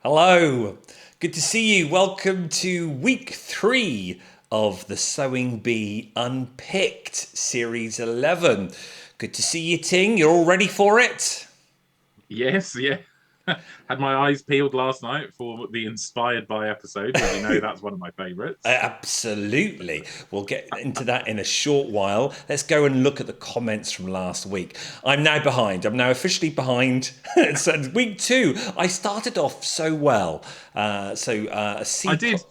Hello, good to see you. Welcome to week 3 of the Sewing Bee Unpicked Series 11. Good to see you, Ting. You're all ready for it? Yes, yeah. Had my eyes peeled last night for the Inspired by episode, as you know, that's one of my favourites. Absolutely. We'll get into that in a short while. Let's go and look at the comments from last week. I'm now behind. I'm now officially behind. So week 2, I started off so well. A I C. did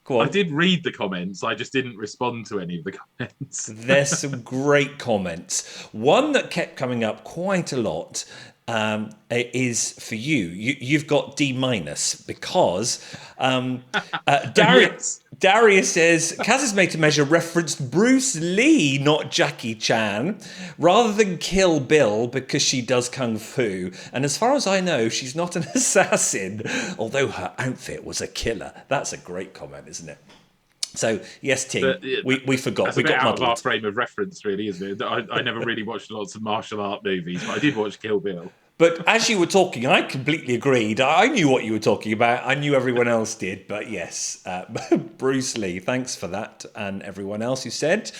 Go I on. did read the comments, I just didn't respond to any of the comments. There's some great comments. One that kept coming up quite a lot is for you. You've got D minus because Yes. Darius says Kaz's made to measure referenced Bruce Lee, not Jackie Chan, rather than Kill Bill because she does kung fu. And as far as I know, she's not an assassin, although her outfit was a killer. That's a great comment, isn't it? So yes, Ting, But yeah, we forgot. that's a We bit got out of our muddled. frame of reference, really, isn't it? I never really watched lots of martial art movies, but I did watch Kill Bill. But as you were talking, I completely agreed. I knew what you were talking about. I knew everyone else did. But yes, Bruce Lee, thanks for that. And everyone else who said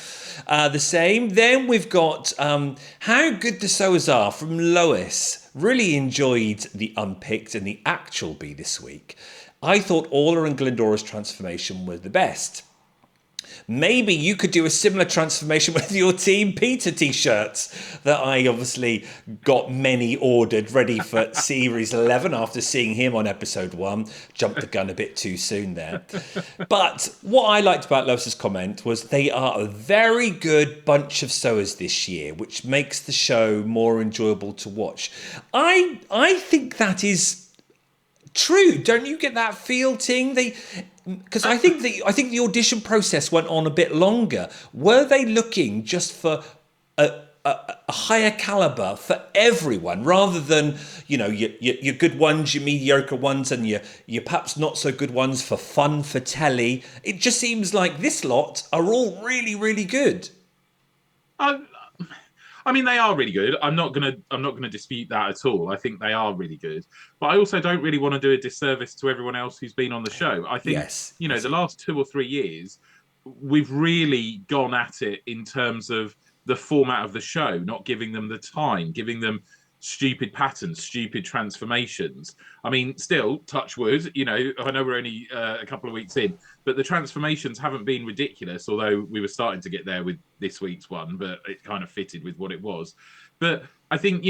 the same. Then we've got How Good the Sewers Are from Lois. Really enjoyed the Unpicked and the actual bee this week. I thought Orla and Glendora's transformation were the best. Maybe you could do a similar transformation with your Team Peter t-shirts that I obviously got many ordered ready for Series 11 after seeing him on episode 1. Jumped the gun a bit too soon there. But what I liked about Lois's comment was they are a very good bunch of sewers this year, which makes the show more enjoyable to watch. I think that is true. Don't you get that feel, Ting? Because I think the audition process went on a bit longer. Were they looking just for a higher caliber for everyone, rather than your good ones, your mediocre ones, and your perhaps not so good ones for fun for telly? It just seems like this lot are all really really good. I, I mean, they are really good. I'm not gonna dispute that at all. I think they are really good, but I also don't really want to do a disservice to everyone else who's been on the show. I think Yes, me the too. last 2 or 3 years, we've really gone at it in terms of the format of the show, not giving them the time, giving them stupid patterns, stupid transformations. I mean, still, touch wood. I know we're only a couple of weeks in, but the transformations haven't been ridiculous, although we were starting to get there with this week's one, but it kind of fitted with what it was. But I think,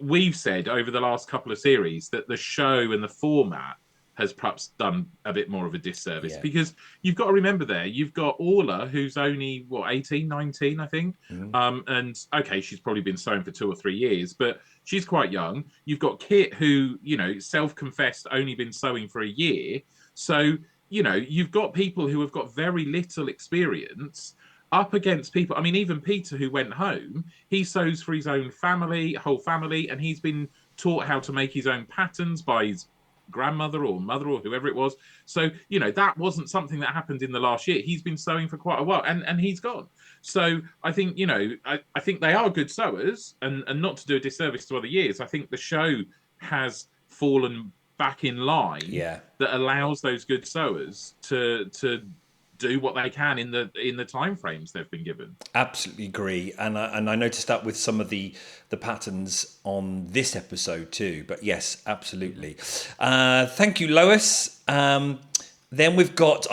we've said over the last couple of series that the show and the format has perhaps done a bit more of a disservice, Yeah. because you've got to remember there, you've got Orla, who's only, 18, 19, I think. Mm. And okay, she's probably been sewing for 2 or 3 years, but she's quite young. You've got Kit, who, self-confessed only been sewing for a year. So you've got people who have got very little experience up against people. I mean, even Peter, who went home, he sews for his own family, whole family, and he's been taught how to make his own patterns by his grandmother or mother or whoever it was. So, that wasn't something that happened in the last year. He's been sewing for quite a while, and he's gone. So I think, I think they are good sewers, and not to do a disservice to other years, I think the show has fallen back in line Yeah. that allows those good sewers to do what they can in the time frames they've been given. Absolutely agree, and I noticed that with some of the patterns on this episode too. But yes, absolutely. Thank you, Lois. Then we've got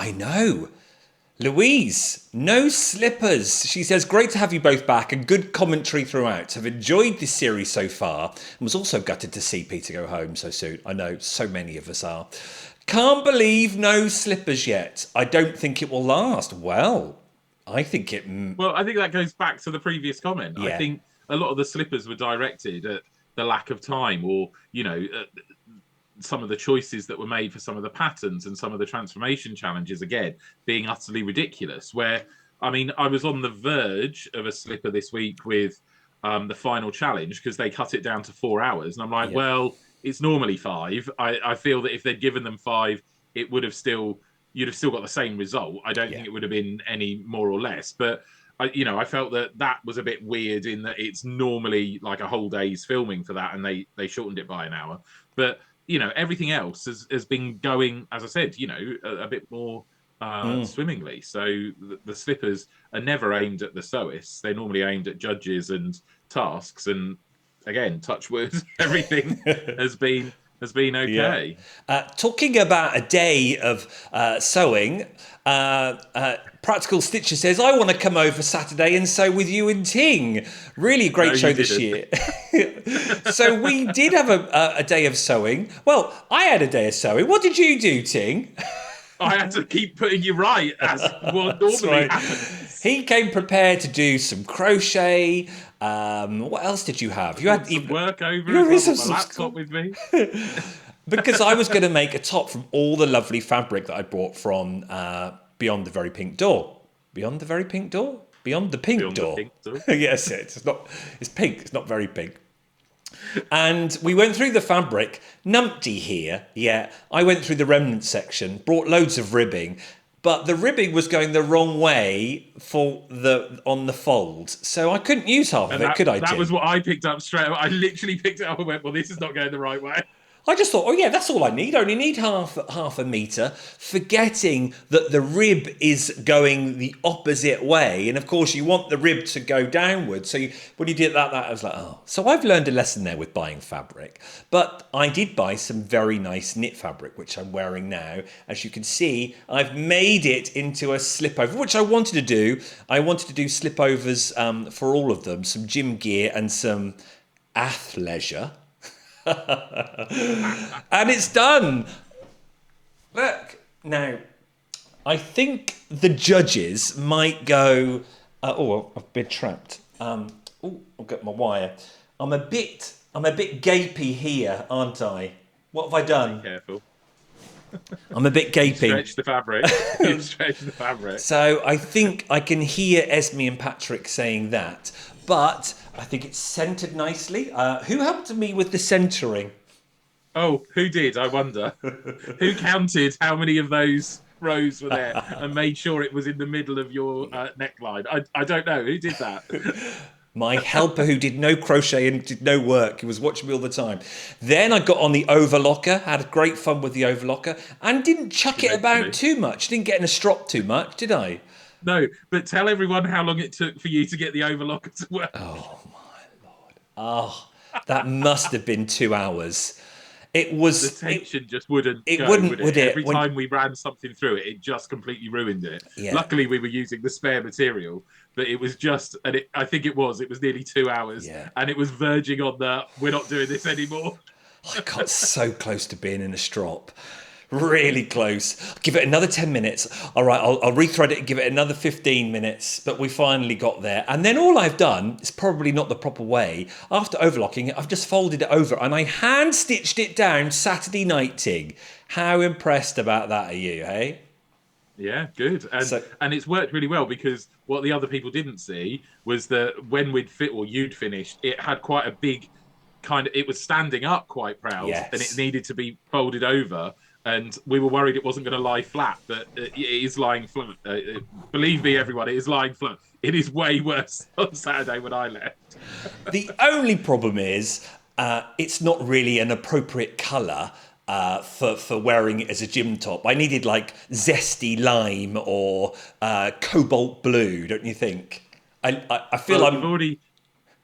Louise, no slippers. She says, great to have you both back and good commentary throughout. Have enjoyed this series so far and was also gutted to see Peter go home so soon. I know so many of us are. Can't believe no slippers yet. I don't think it will last. Well, I think it. Well, I think that goes back to the previous comment. I Yeah, think a lot of the slippers were directed at the lack of time, or some of the choices that were made for some of the patterns and some of the transformation challenges, again, being utterly ridiculous. Where, I mean, I was on the verge of a slipper this week with the final challenge, because they cut it down to 4 hours. And I'm like, yeah, well, it's normally five. I feel that if they'd given them five, it would have still, you'd have still got the same result. I don't yeah. think it would have been any more or less. But I felt that that was a bit weird, in that it's normally like a whole day's filming for that, and they shortened it by an hour. But everything else has been going, as I said, a bit more swimmingly. So the slippers are never aimed at the sewists. They're normally aimed at judges and tasks. And again, touch wood, everything has been Yeah. okay. Talking about a day of sewing, Practical Stitcher says, I want to come over Saturday and sew with you and Ting. Really great No, show you this didn't. year. So we did have a day of sewing. Well, I had a day of sewing. What did you do, Ting? I had to keep putting you right, as what That's normally right. happens. He came prepared to do some crochet. What else did you have? You Got had some work over you as had well. some Got my laptop with me. because I was going to make a top from all the lovely fabric that I brought from Beyond the Very Pink Door. Beyond the Very Pink Door? Beyond the Pink Beyond the Door. pink door. Yes, it's not. It's pink. It's not very pink. And we went through the fabric. Numpty here. Yeah, I went through the remnant section, brought loads of ribbing, but the ribbing was going the wrong way on the fold, so I couldn't use half of And it, could I? that Tim? was what I picked up straight away. I literally picked it up and went, well, this is not going the right way. I just thought, oh yeah, that's all I need. I only need half a metre, forgetting that the rib is going the opposite way. And of course, you want the rib to go downwards. So when you did that, I was like, oh. So I've learned a lesson there with buying fabric. But I did buy some very nice knit fabric, which I'm wearing now. As you can see, I've made it into a slipover, which I wanted to do. I wanted to do slipovers for all of them, some gym gear and some athleisure. And it's done. Look, now, I think the judges might go, I've been trapped. I'll get my wire. I'm a bit gapey here, aren't I? What have I done? Be careful. I'm a bit gaping. Stretch the fabric. You stretch the fabric. So I think I can hear Esme and Patrick saying that, but I think it's centred nicely. Who helped me with the centering? Oh, who did? I wonder. Who counted how many of those rows were there and made sure it was in the middle of your neckline? I don't know. Who did that? My helper who did no crochet and did no work. He was watching me all the time. Then I got on the overlocker, had great fun with the overlocker, and didn't chuck it about too much. Didn't get in a strop too much, did I? No, but tell everyone how long it took for you to get the overlocker to work. Oh, my Lord. Oh, that must have been 2 hours. It was... The tension just wouldn't it go, wouldn't, would it? would it? Every time we ran something through it, it just completely ruined it. Yeah. Luckily, we were using the spare material, but it was just, and I think it was nearly 2 hours, and it was verging on the, we're not doing this anymore. I got so close to being in a strop. Really close. Give it another 10 minutes. All right, I'll rethread it and give it another 15 minutes. But we finally got there. And then all I've done is probably not the proper way. After overlocking it, I've just folded it over and I hand stitched it down Saturday night, Tig. How impressed about that are you, hey? Yeah, good. And it's worked really well because what the other people didn't see was that when you'd finished, it had quite a big it was standing up quite proud, and it needed to be folded over. And we were worried it wasn't going to lie flat, but it is lying flat. Believe me, everyone, it is lying flat. It is way worse on Saturday when I left. The only problem is it's not really an appropriate colour for wearing it as a gym top. I needed like zesty lime or cobalt blue, don't you think? I feel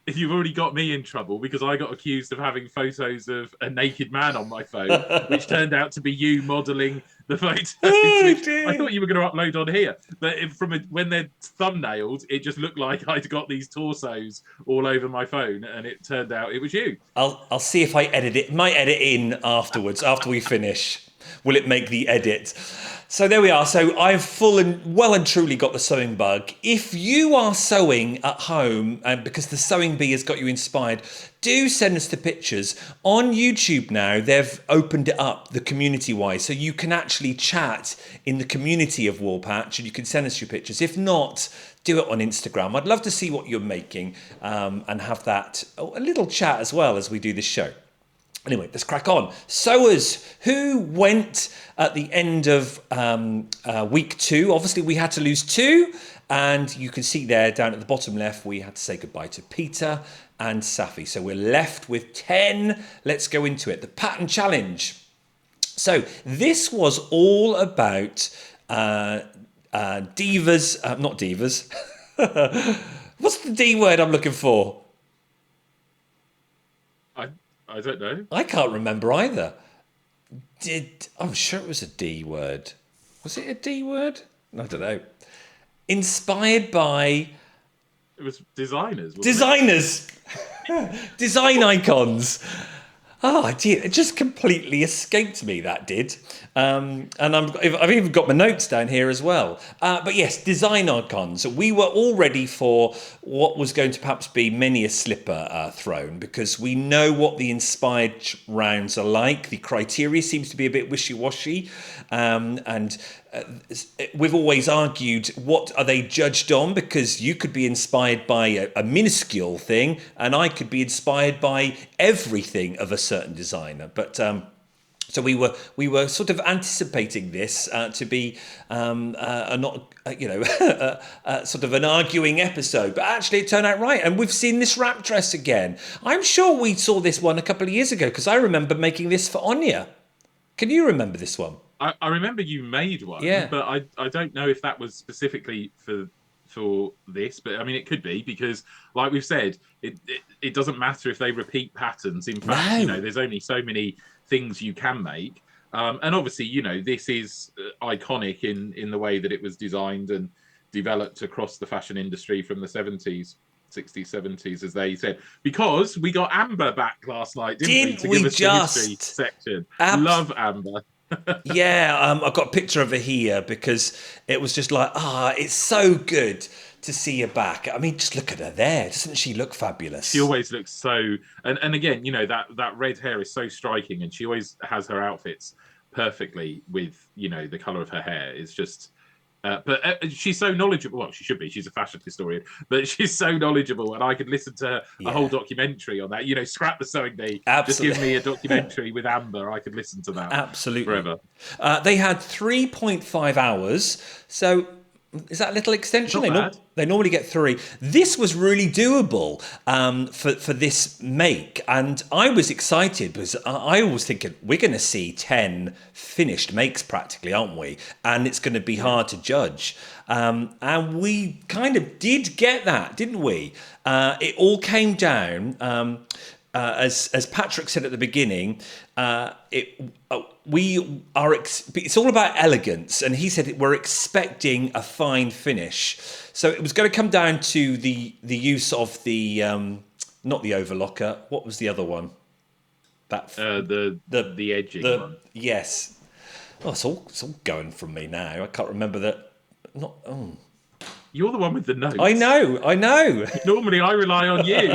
You've already got me in trouble because I got accused of having photos of a naked man on my phone, which turned out to be you modelling the photos. I thought you were going to upload on here, but when they're thumbnailed, it just looked like I'd got these torsos all over my phone, and it turned out it was you. I'll see if I edit it. Might edit in afterwards after we finish. Will it make the edit? So there we are. So I've well and truly got the sewing bug. If you are sewing at home, and because the Sewing Bee has got you inspired, do send us the pictures. On YouTube now, they've opened it up, the community-wise, so you can actually chat in the community of Woolpatch, and you can send us your pictures. If not, do it on Instagram. I'd love to see what you're making and have that a little chat as well as we do this show. Anyway, let's crack on. Sewers, who went at the end of week 2? Obviously, we had to lose 2. And you can see there down at the bottom left, we had to say goodbye to Peter and Safi. So we're left with 10. Let's go into it. The pattern challenge. So this was all about divas, not divas. What's the D word I'm looking for? I don't know. I can't remember either. I'm sure it was a D word. Was it a D word? I don't know. Inspired by... It was designers. Designers! Design icons. Oh, dear. It just completely escaped me, that did. And I've even got my notes down here as well. But yes, design icons. We were all ready for what was going to perhaps be many a slipper thrown, because we know what the inspired rounds are like. The criteria seems to be a bit wishy-washy. And we've always argued, what are they judged on? Because you could be inspired by a minuscule thing, and I could be inspired by everything of a certain designer. But so we were sort of anticipating this to be not sort of an arguing episode, but actually it turned out right, and we've seen this wrap dress again. I'm sure we saw this one a couple of years ago, because I remember making this for Anya. Can you remember this one? I remember you made one, yeah. But I don't know if that was specifically for this, but I mean, it could be, because like we've said, it doesn't matter if they repeat patterns. In fact, No. There's only so many things you can make. And obviously, this is iconic in the way that it was designed and developed across the fashion industry from the 70s. 60s, 70s, as they said, because we got Amber back last night, didn't we? To give us the history section. Love Amber. Yeah, I've got a picture of her here, because it was just like, it's so good to see her back. I mean, just look at her there. Doesn't she look fabulous? She always looks so... And again, that red hair is so striking, and she always has her outfits perfectly with, the colour of her hair. It's just... but she's so knowledgeable. Well, she should be. She's a fashion historian, but she's so knowledgeable, and I could listen to a whole documentary on that. Scrap the sewing bee. Absolutely. Just give me a documentary with Amber. I could listen to that. Absolutely. Forever. They had 3.5 hours. So is that a little extension? They normally get 3. This was really doable for this make. And I was excited, because I was thinking, we're going to see 10 finished makes practically, aren't we? And it's going to be hard to judge. And we kind of did get that, didn't we? It all came down... as Patrick said at the beginning, it's all about elegance, and he said we're expecting a fine finish. So it was going to come down to the use of the not the overlocker. What was the other one? That the edging one. Yes. Oh, it's all going from me now. I can't remember that. You're the one with the notes. I know. Normally I rely on you.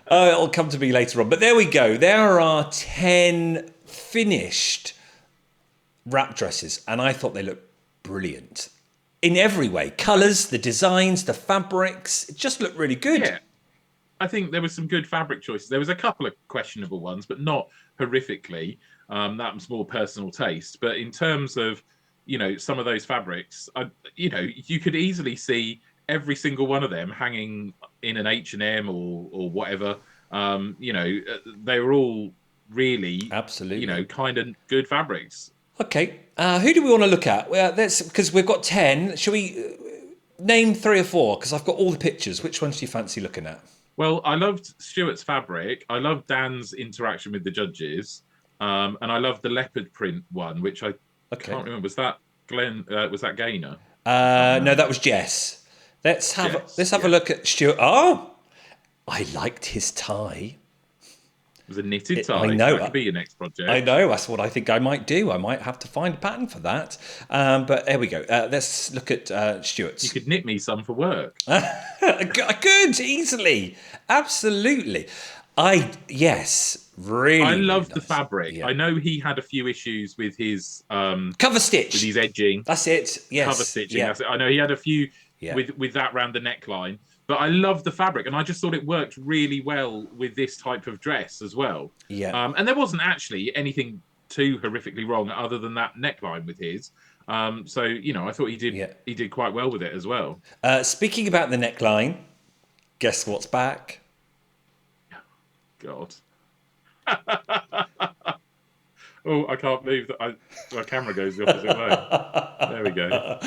It'll come to me later on. But there we go. There are 10 finished wrap dresses, and I thought they looked brilliant in every way. Colours, the designs, the fabrics, it just looked really good. Yeah. I think there were some good fabric choices. There was a couple of questionable ones, but not horrifically. That was more personal taste. But in terms of, some of those fabrics, you could easily see every single one of them hanging in an H&M or whatever. They were all really, absolutely, kind of good fabrics. Okay, who do we want to look at? Well, because we've got 10. Shall we name 3 or 4? Because I've got all the pictures. Which ones do you fancy looking at? Well, I loved Stuart's fabric. I loved Dan's interaction with the judges, and I loved the leopard print one, which I can't remember. Was that Glenn? Was that Gaynor? No, that was Jess. Let's have a look at Stuart. Oh, I liked his tie. It was a knitted tie. I know. That could be your next project. I know. That's what I think I might do. I might have to find a pattern for that. But there we go. Let's look at Stuart's. You could knit me some for work. I could easily. Absolutely. Really. I loved the nice fabric. Yeah. I know he had a few issues with his cover stitch. With his edging. That's it. Yes. Cover stitching. Yeah. That's it. I know he had a few with that round the neckline. But I love the fabric, and I just thought it worked really well with this type of dress as well. Yeah. And there wasn't actually anything too horrifically wrong other than that neckline with his. So I thought Yeah. he did quite well with it as well. Speaking about the neckline, guess what's back? God. Oh, I can't believe that my camera goes the opposite way. There we go.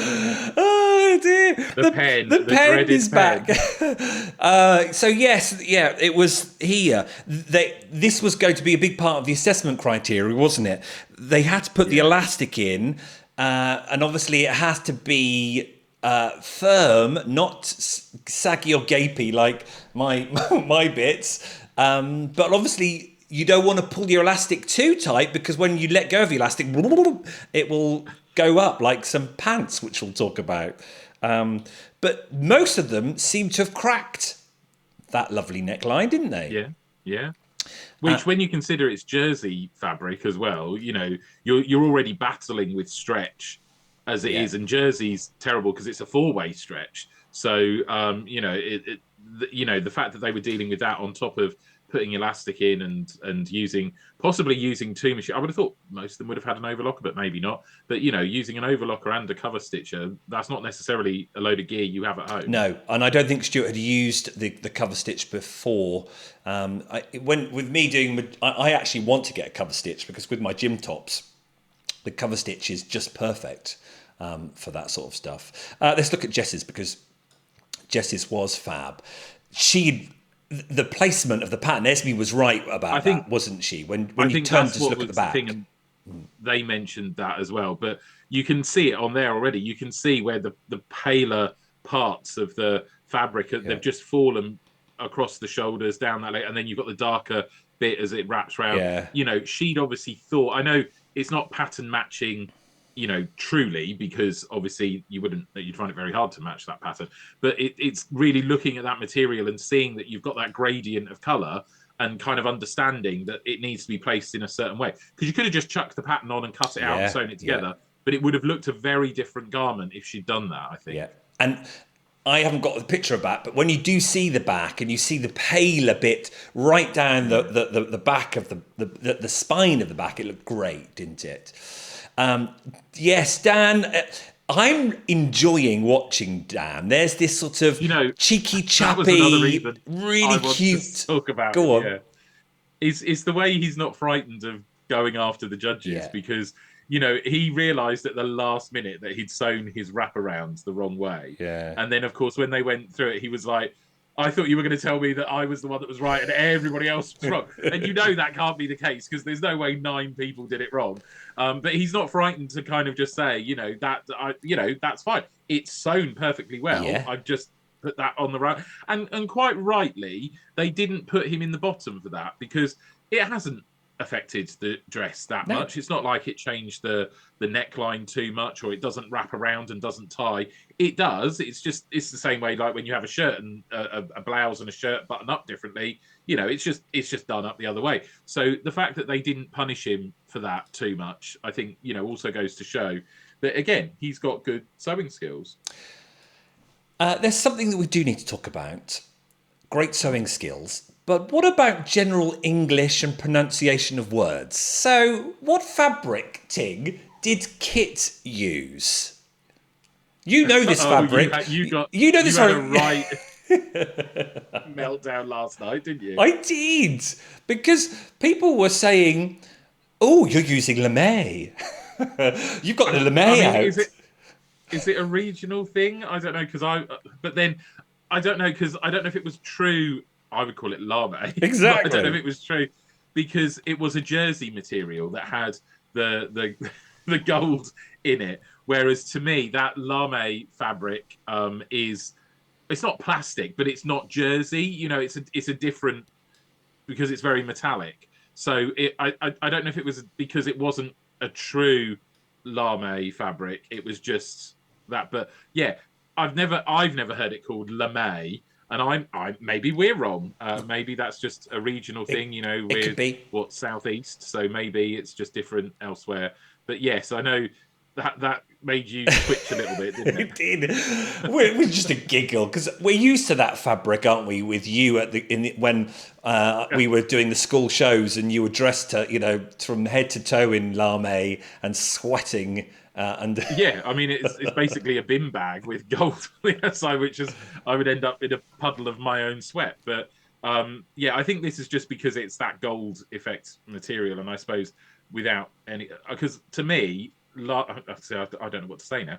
Oh dear! The The pen dreaded is back. pen. So yes, yeah, it was here. This was going to be a big part of the assessment criteria, wasn't it? They had to put the elastic in, and obviously it has to be firm, not saggy or gapey like my my bits. But obviously you don't want to pull your elastic too tight, because when you let go of the elastic, it will go up like some pants, which we'll talk about. But most of them seem to have cracked that lovely neckline, didn't they? Yeah, yeah. Which, when you consider it's jersey fabric as well, you're already battling with stretch as it is, and jersey's terrible because it's a four-way stretch. So the fact that they were dealing with that on top of putting elastic in and possibly using two machines. I would have thought most of them would have had an overlocker, but maybe not. But using an overlocker and a cover stitcher, that's not necessarily a load of gear you have at home. No, and I don't think Stuart had used the cover stitch before. With me doing, I actually want to get a cover stitch, because with my gym tops, the cover stitch is just perfect for that sort of stuff. Let's look at Jess's, because Jess's was fab. The placement of the pattern, Esme was right about that, wasn't she? When you turned to look at the back. They mentioned that as well, but you can see it on there already. You can see where the paler parts of the fabric, they've just fallen across the shoulders, down that leg, and then you've got the darker bit as it wraps around. Yeah. She'd obviously thought, I know it's not pattern matching, truly, because obviously you'd find it very hard to match that pattern, but it's really looking at that material and seeing that you've got that gradient of color and kind of understanding that it needs to be placed in a certain way, because you could have just chucked the pattern on and cut it out and sewn it together, but it would have looked a very different garment if she'd done that, I think. Yeah. And I haven't got the picture of that, but when you do see the back and you see the paler bit right down the back of the spine of the back, it looked great, didn't it? Yes, Dan, I'm enjoying watching Dan. There's this sort of cheeky, chappy, really cute. Talk about Go on. Yeah. It's the way he's not frightened of going after the judges, because he realised at the last minute that he'd sewn his wraparounds the wrong way. Yeah. And then, of course, when they went through it, he was like, I thought you were going to tell me that I was the one that was right and everybody else was wrong. And that can't be the case, because there's no way 9 people did it wrong. But he's not frightened to kind of just say, that's fine. It's sewn perfectly well. Yeah. I've just put that on the right. And quite rightly, they didn't put him in the bottom for that, because it hasn't affected the dress that much. It's not like it changed the neckline too much, or it doesn't wrap around and doesn't tie. It does. It's the same way like when you have a shirt and a blouse and a shirt button up differently. It's just done up the other way. So the fact that they didn't punish him for that too much, I think also goes to show that, again, he's got good sewing skills. There's something that we do need to talk about. Great sewing skills. But what about general English and pronunciation of words? So, what fabric, Tig, did Kit use? You know this fabric. You know this fabric. Meltdown last night, didn't you? I did, because people were saying, "Oh, you're using lamé. You've got the lamé out." Is it a regional thing? I don't know, but then I don't know, because I don't know if it was true. I would call it lame. Exactly. I don't know if it was true, because it was a jersey material that had the gold in it. Whereas to me, that lame fabric it's not plastic, but it's not jersey. It's a different, because it's very metallic. So I don't know if it was because it wasn't a true lame fabric. It was just that. But yeah, I've never heard it called lame. And maybe we're wrong. Maybe that's just a regional thing, we're Southeast, so maybe it's just different elsewhere. But yes, I know that made you twitch a little bit, didn't it? It did. It was just a giggle because we're used to that fabric, aren't we? With you when we were doing the school shows and you were dressed to, from head to toe in lame and sweating. Yeah, I mean it's basically a bin bag with gold on the outside, which is I would end up in a puddle of my own sweat. But yeah, I think this is just because it's that gold effect material, and I suppose without any, because to me, I don't know what to say now.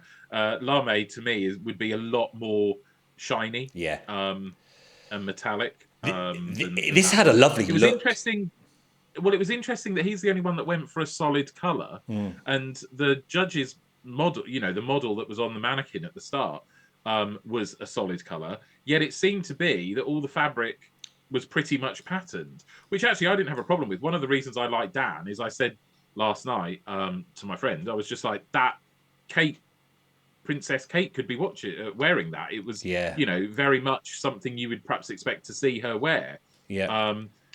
Lame to me would be a lot more shiny, Yeah. and metallic. This had a lovely It was look. interesting. Well, it was interesting that he's the only one that went for a solid color, and the judge's model, the model that was on the mannequin at the start, was a solid color. Yet it seemed to be that all the fabric was pretty much patterned, which actually I didn't have a problem with. One of the reasons I like Dan is I said last night to my friend, I was just like, that Princess Kate could be wearing that. It was, Yeah. very much something you would perhaps expect to see her wear. Yeah.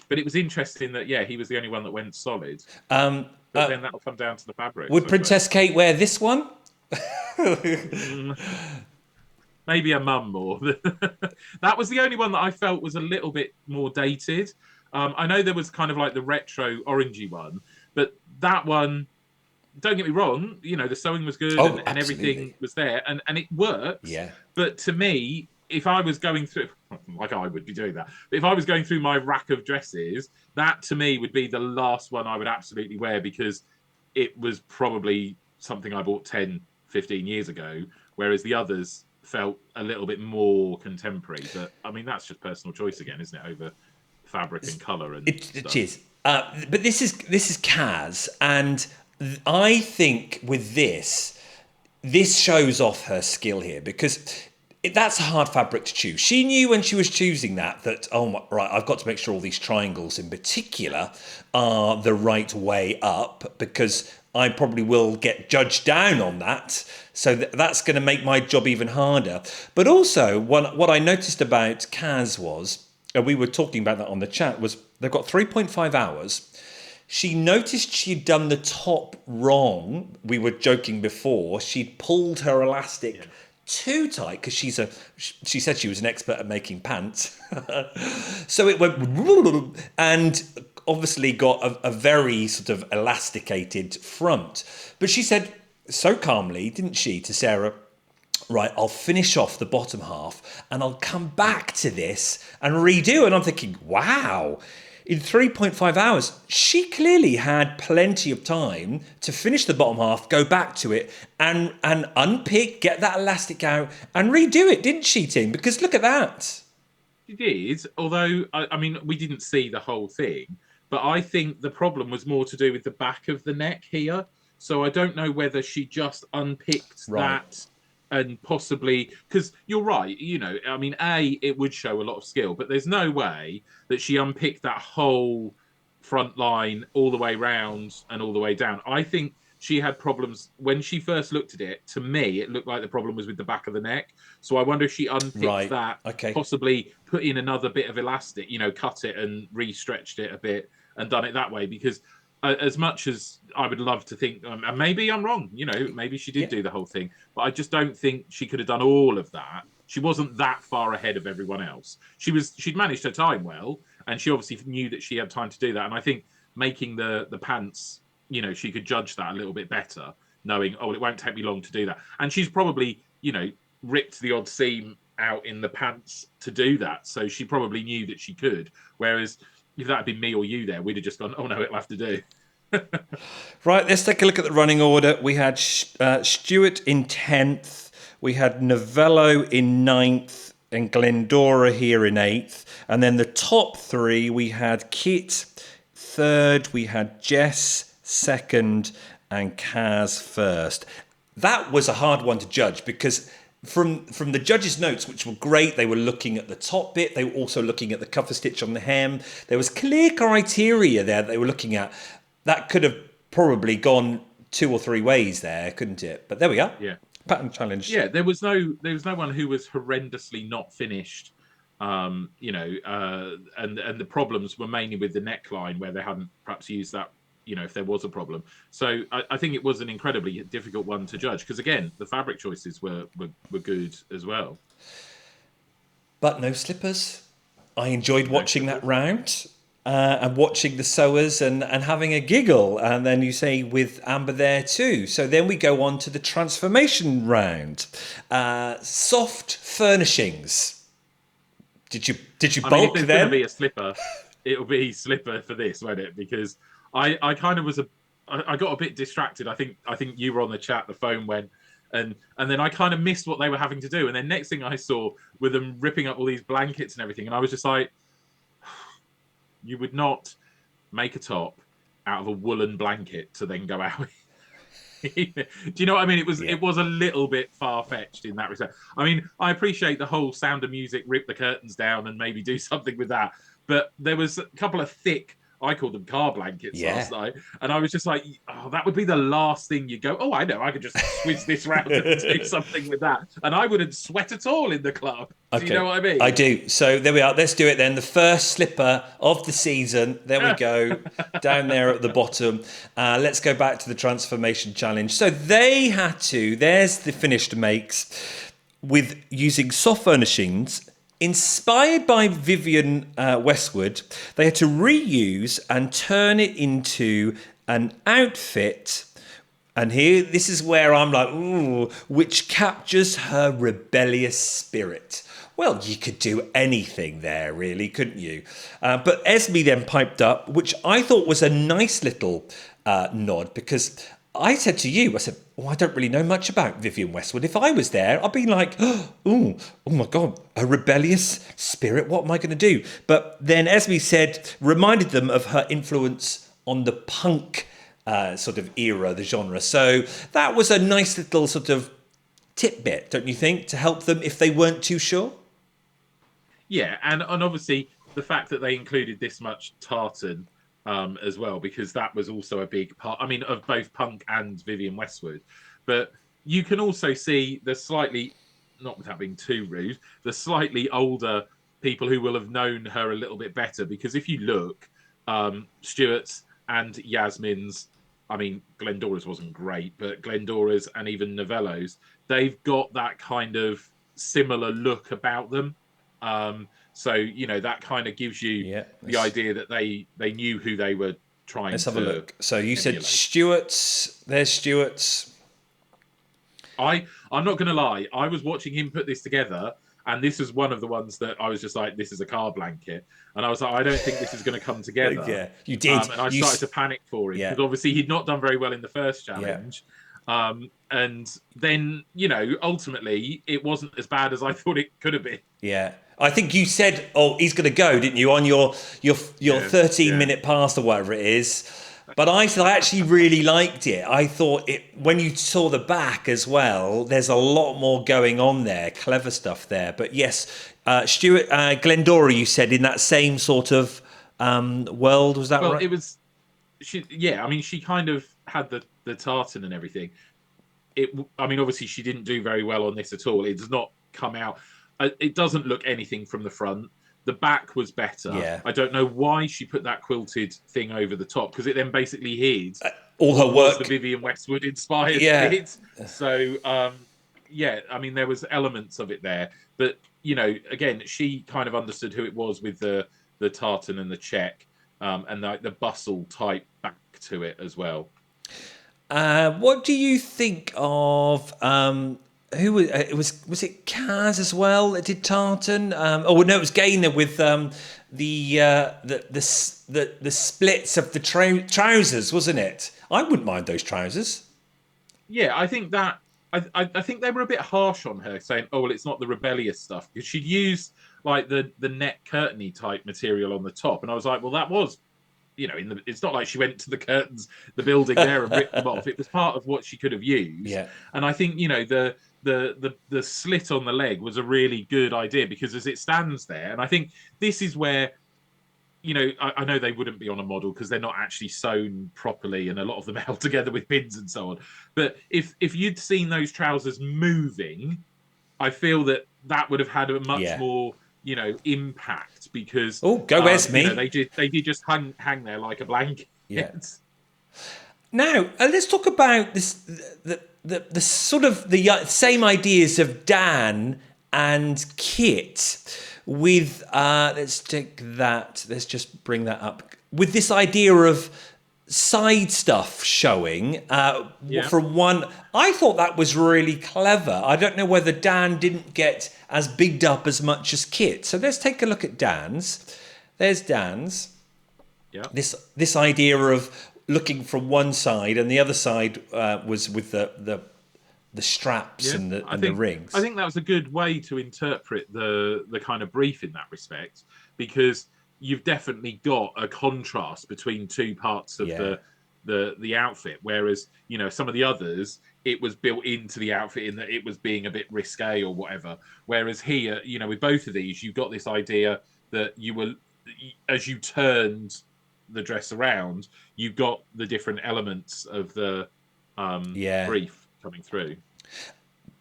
But it was interesting that, he was the only one that went solid. But then that'll come down to the fabric. Would Princess Kate wear this one? Maybe a mum more. That was the only one that I felt was a little bit more dated. I know there was kind of like the retro orangey one, but that one, don't get me wrong, the sewing was good and everything was there and it works. Yeah. But to me, if I was going through, like I would be doing that, but if I was going through my rack of dresses, that to me would be the last one I would absolutely wear, because it was probably something I bought 10, 15 years ago, whereas the others felt a little bit more contemporary. But I mean, that's just personal choice again, isn't it, over fabric and colour and stuff. It is. But this is Kaz, and I think with this shows off her skill here, because that's a hard fabric to choose. She knew when she was choosing that, right, I've got to make sure all these triangles in particular are the right way up, because I probably will get judged down on that. So that's going to make my job even harder. But also, what I noticed about Kaz was, and we were talking about that on the chat, was they've got 3.5 hours. She noticed she'd done the top wrong. We were joking before. She'd pulled her elastic too tight, because she said she was an expert at making pants. So it went, and obviously got a very sort of elasticated front. But she said so calmly, didn't she, to Sarah, right, I'll finish off the bottom half and I'll come back to this and redo. And I'm thinking, wow, in 3.5 hours, she clearly had plenty of time to finish the bottom half, go back to it and unpick, get that elastic out and redo it, didn't she, Tim? Because look at that. She did, although, I mean, we didn't see the whole thing, but I think the problem was more to do with the back of the neck here. So I don't know whether she just unpicked that and possibly, because you're right, I mean, it would show a lot of skill, but there's no way that she unpicked that whole front line all the way round and all the way down. I think she had problems when she first looked at it. To me, it looked like the problem was with the back of the neck. So I wonder if she unpicked that, possibly put in another bit of elastic, cut it and re-stretched it a bit and done it that way. Because as much as I would love to think, and maybe I'm wrong, maybe she did do the whole thing, but I just don't think she could have done all of that. She wasn't that far ahead of everyone else. She'd managed her time well, and she obviously knew that she had time to do that. And I think making the pants, she could judge that a little bit better, knowing, it won't take me long to do that. And she's probably, ripped the odd seam out in the pants to do that. So she probably knew that she could. Whereas if that had been me or you there, we'd have just gone, oh no, it'll have to do. Right, let's take a look at the running order. We had Stuart in 10th. We had Novello in 9th and Glendora here in 8th. And then the top three, we had Kit 3rd, we had Jess 2nd, and Kaz 1st. That was a hard one to judge, because from the judges' notes, which were great, they were looking at the top bit. They were also looking at the cover stitch on the hem. There was clear criteria there that they were looking at. That could have probably gone 2 or 3 ways there, couldn't it? But there we are. Yeah. Pattern challenge. Yeah, there was no one who was horrendously not finished. And the problems were mainly with the neckline, where they hadn't perhaps used that if there was a problem. So I think it was an incredibly difficult one to judge because, again, the fabric choices were good as well. But no slippers. I enjoyed No watching slippers. that round. And watching the sewers and having a giggle. And then you say with Amber there too. So then we go on to the transformation round. Soft furnishings. Did you I mean, if bulk there's going to then? be a slipper, it'll be slipper for this, won't it? Because I kind of I got a bit distracted. I think you were on the chat, the phone went, and then I kind of missed what they were having to do. And then next thing I saw were them ripping up all these blankets and everything. And I was just like, you would not make a top out of a woolen blanket to then go out. Do you know what I mean? It was a little bit far-fetched in that respect. I mean, I appreciate the whole Sound of Music, rip the curtains down and maybe do something with that. But there was a couple of thick, I called them car blankets last night. And I was just like, oh, that would be the last thing you go, oh, I know, I could just swizz this round and do something with that. And I wouldn't sweat at all in the club. Do you know what I mean? I do. So there we are. Let's do it then. The first slipper of the season. There we go. Down there at the bottom. Let's go back to the transformation challenge. So they had to, there's the finished makes with using soft furnishings. Inspired by Vivienne Westwood, they had to reuse and turn it into an outfit. And here, this is where I'm like, ooh, which captures her rebellious spirit. Well, you could do anything there, really, couldn't you? But Esme then piped up, which I thought was a nice little nod, because I said to you, I said, I don't really know much about Vivienne Westwood. If I was there, I'd be like, oh my God, a rebellious spirit. What am I going to do? But then Esme said, reminded them of her influence on the punk sort of era, the genre. So that was a nice little sort of tidbit, don't you think, to help them if they weren't too sure? Yeah, and obviously the fact that they included this much tartan as well, because that was also a big part, I mean, of both punk and Vivienne Westwood. But you can also see the slightly, not without being too rude, the slightly older people who will have known her a little bit better, because if you look, Stuart's and Yasmin's, I mean, Glendora's wasn't great, but Glendora's and even Novello's, they've got that kind of similar look about them. So, that kind of gives you the idea that they knew who they were trying to Let's have a look. So you emulate. said Stuart's, there's Stuart's. I'm not going to lie. I was watching him put this together, and this is one of the ones that I was just like, this is a car blanket. And I was like, I don't think this is going to come together. Yeah, you did. And I started to panic for him, because obviously he'd not done very well in the first challenge. And then, ultimately, it wasn't as bad as I thought it could have been. Yeah. I think you said, oh, he's going to go, didn't you, on your 13-minute pass or whatever it is. But I said I actually really liked it. I thought when you saw the back as well, there's a lot more going on there, clever stuff there. But yes, Stuart, Glendora, you said in that same sort of world, was that right? Well, it was, she kind of had the tartan and everything. Obviously she didn't do very well on this at all. It does not come out. It doesn't look anything from the front. The back was better. Yeah. I don't know why she put that quilted thing over the top, because it then basically hid all her work. The Vivienne Westwood inspired bit. So, there was elements of it there. But, again, she kind of understood who it was with the tartan and the check, and the bustle type back to it as well. What do you think of... who was it Kaz as well that did tartan? It was Gaynor with the splits of the trousers, wasn't it? I wouldn't mind those trousers. Yeah, I think that I think they were a bit harsh on her, saying, "Oh, well, it's not the rebellious stuff," because she'd used like the net curtainy type material on the top, and I was like, "Well, that was." It's not like she went to the building there and ripped them off. It was part of what she could have used. Yeah. And I think, the slit on the leg was a really good idea, because as it stands there, and I think this is where, I know they wouldn't be on a model because they're not actually sewn properly, and a lot of them held together with pins and so on. But if you'd seen those trousers moving, I feel that would have had a much more impact, because Esme. they did just hang there like a blanket. Yeah. Now, let's talk about this. The sort of the same ideas of Dan and Kit with let's take that. Let's just bring that up with this idea of side stuff showing. From one, I thought that was really clever. I don't know whether Dan didn't get as bigged up as much as Kit. So let's take a look at Dan's. There's Dan's. Yeah. This idea of looking from one side, and the other side was with the straps and the rings. I think that was a good way to interpret the kind of brief in that respect, because you've definitely got a contrast between two parts of the outfit, whereas some of the others, it was built into the outfit in that it was being a bit risque or whatever, whereas here, with both of these, you've got this idea that as you turned the dress around, you got the different elements of the brief coming through.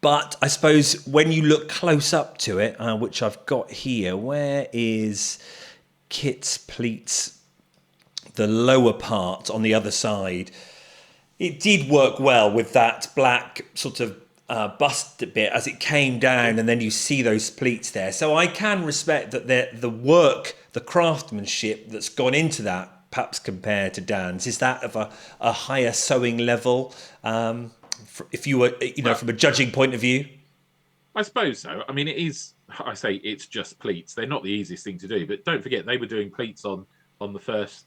But I suppose when you look close up to it, which I've got here, where is Kit's pleats, the lower part on the other side, it did work well with that black sort of bust bit as it came down, and then you see those pleats there. So I can respect that the work, the craftsmanship that's gone into that, perhaps compared to Dan's, is that of a higher sewing level, if you were, from a judging point of view? I suppose so. I mean, it's just pleats. They're not the easiest thing to do, but don't forget they were doing pleats on the first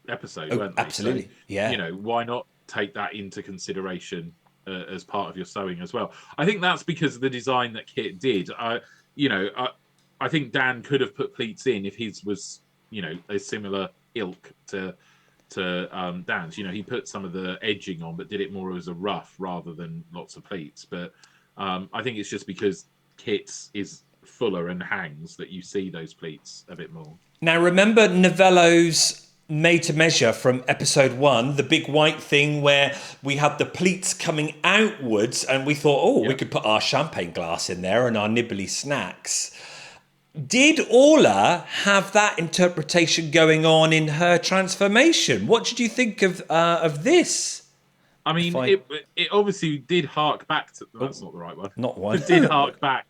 episode, weren't they? Absolutely, so, yeah. Why not take that into consideration as part of your sewing as well? I think that's because of the design that Kit did. I think Dan could have put pleats in if his was, a similar ilk to Dan's. He put some of the edging on, but did it more as a ruff rather than lots of pleats. But I think it's just because Kit's is fuller and hangs that you see those pleats a bit more. Now, remember Novello's made to measure from episode 1, the big white thing where we had the pleats coming outwards, and we thought, we could put our champagne glass in there and our nibbly snacks. Did Orla have that interpretation going on in her transformation? What did you think of this? I mean, it obviously did hark back to... That's not the right one. Not one. It did hark back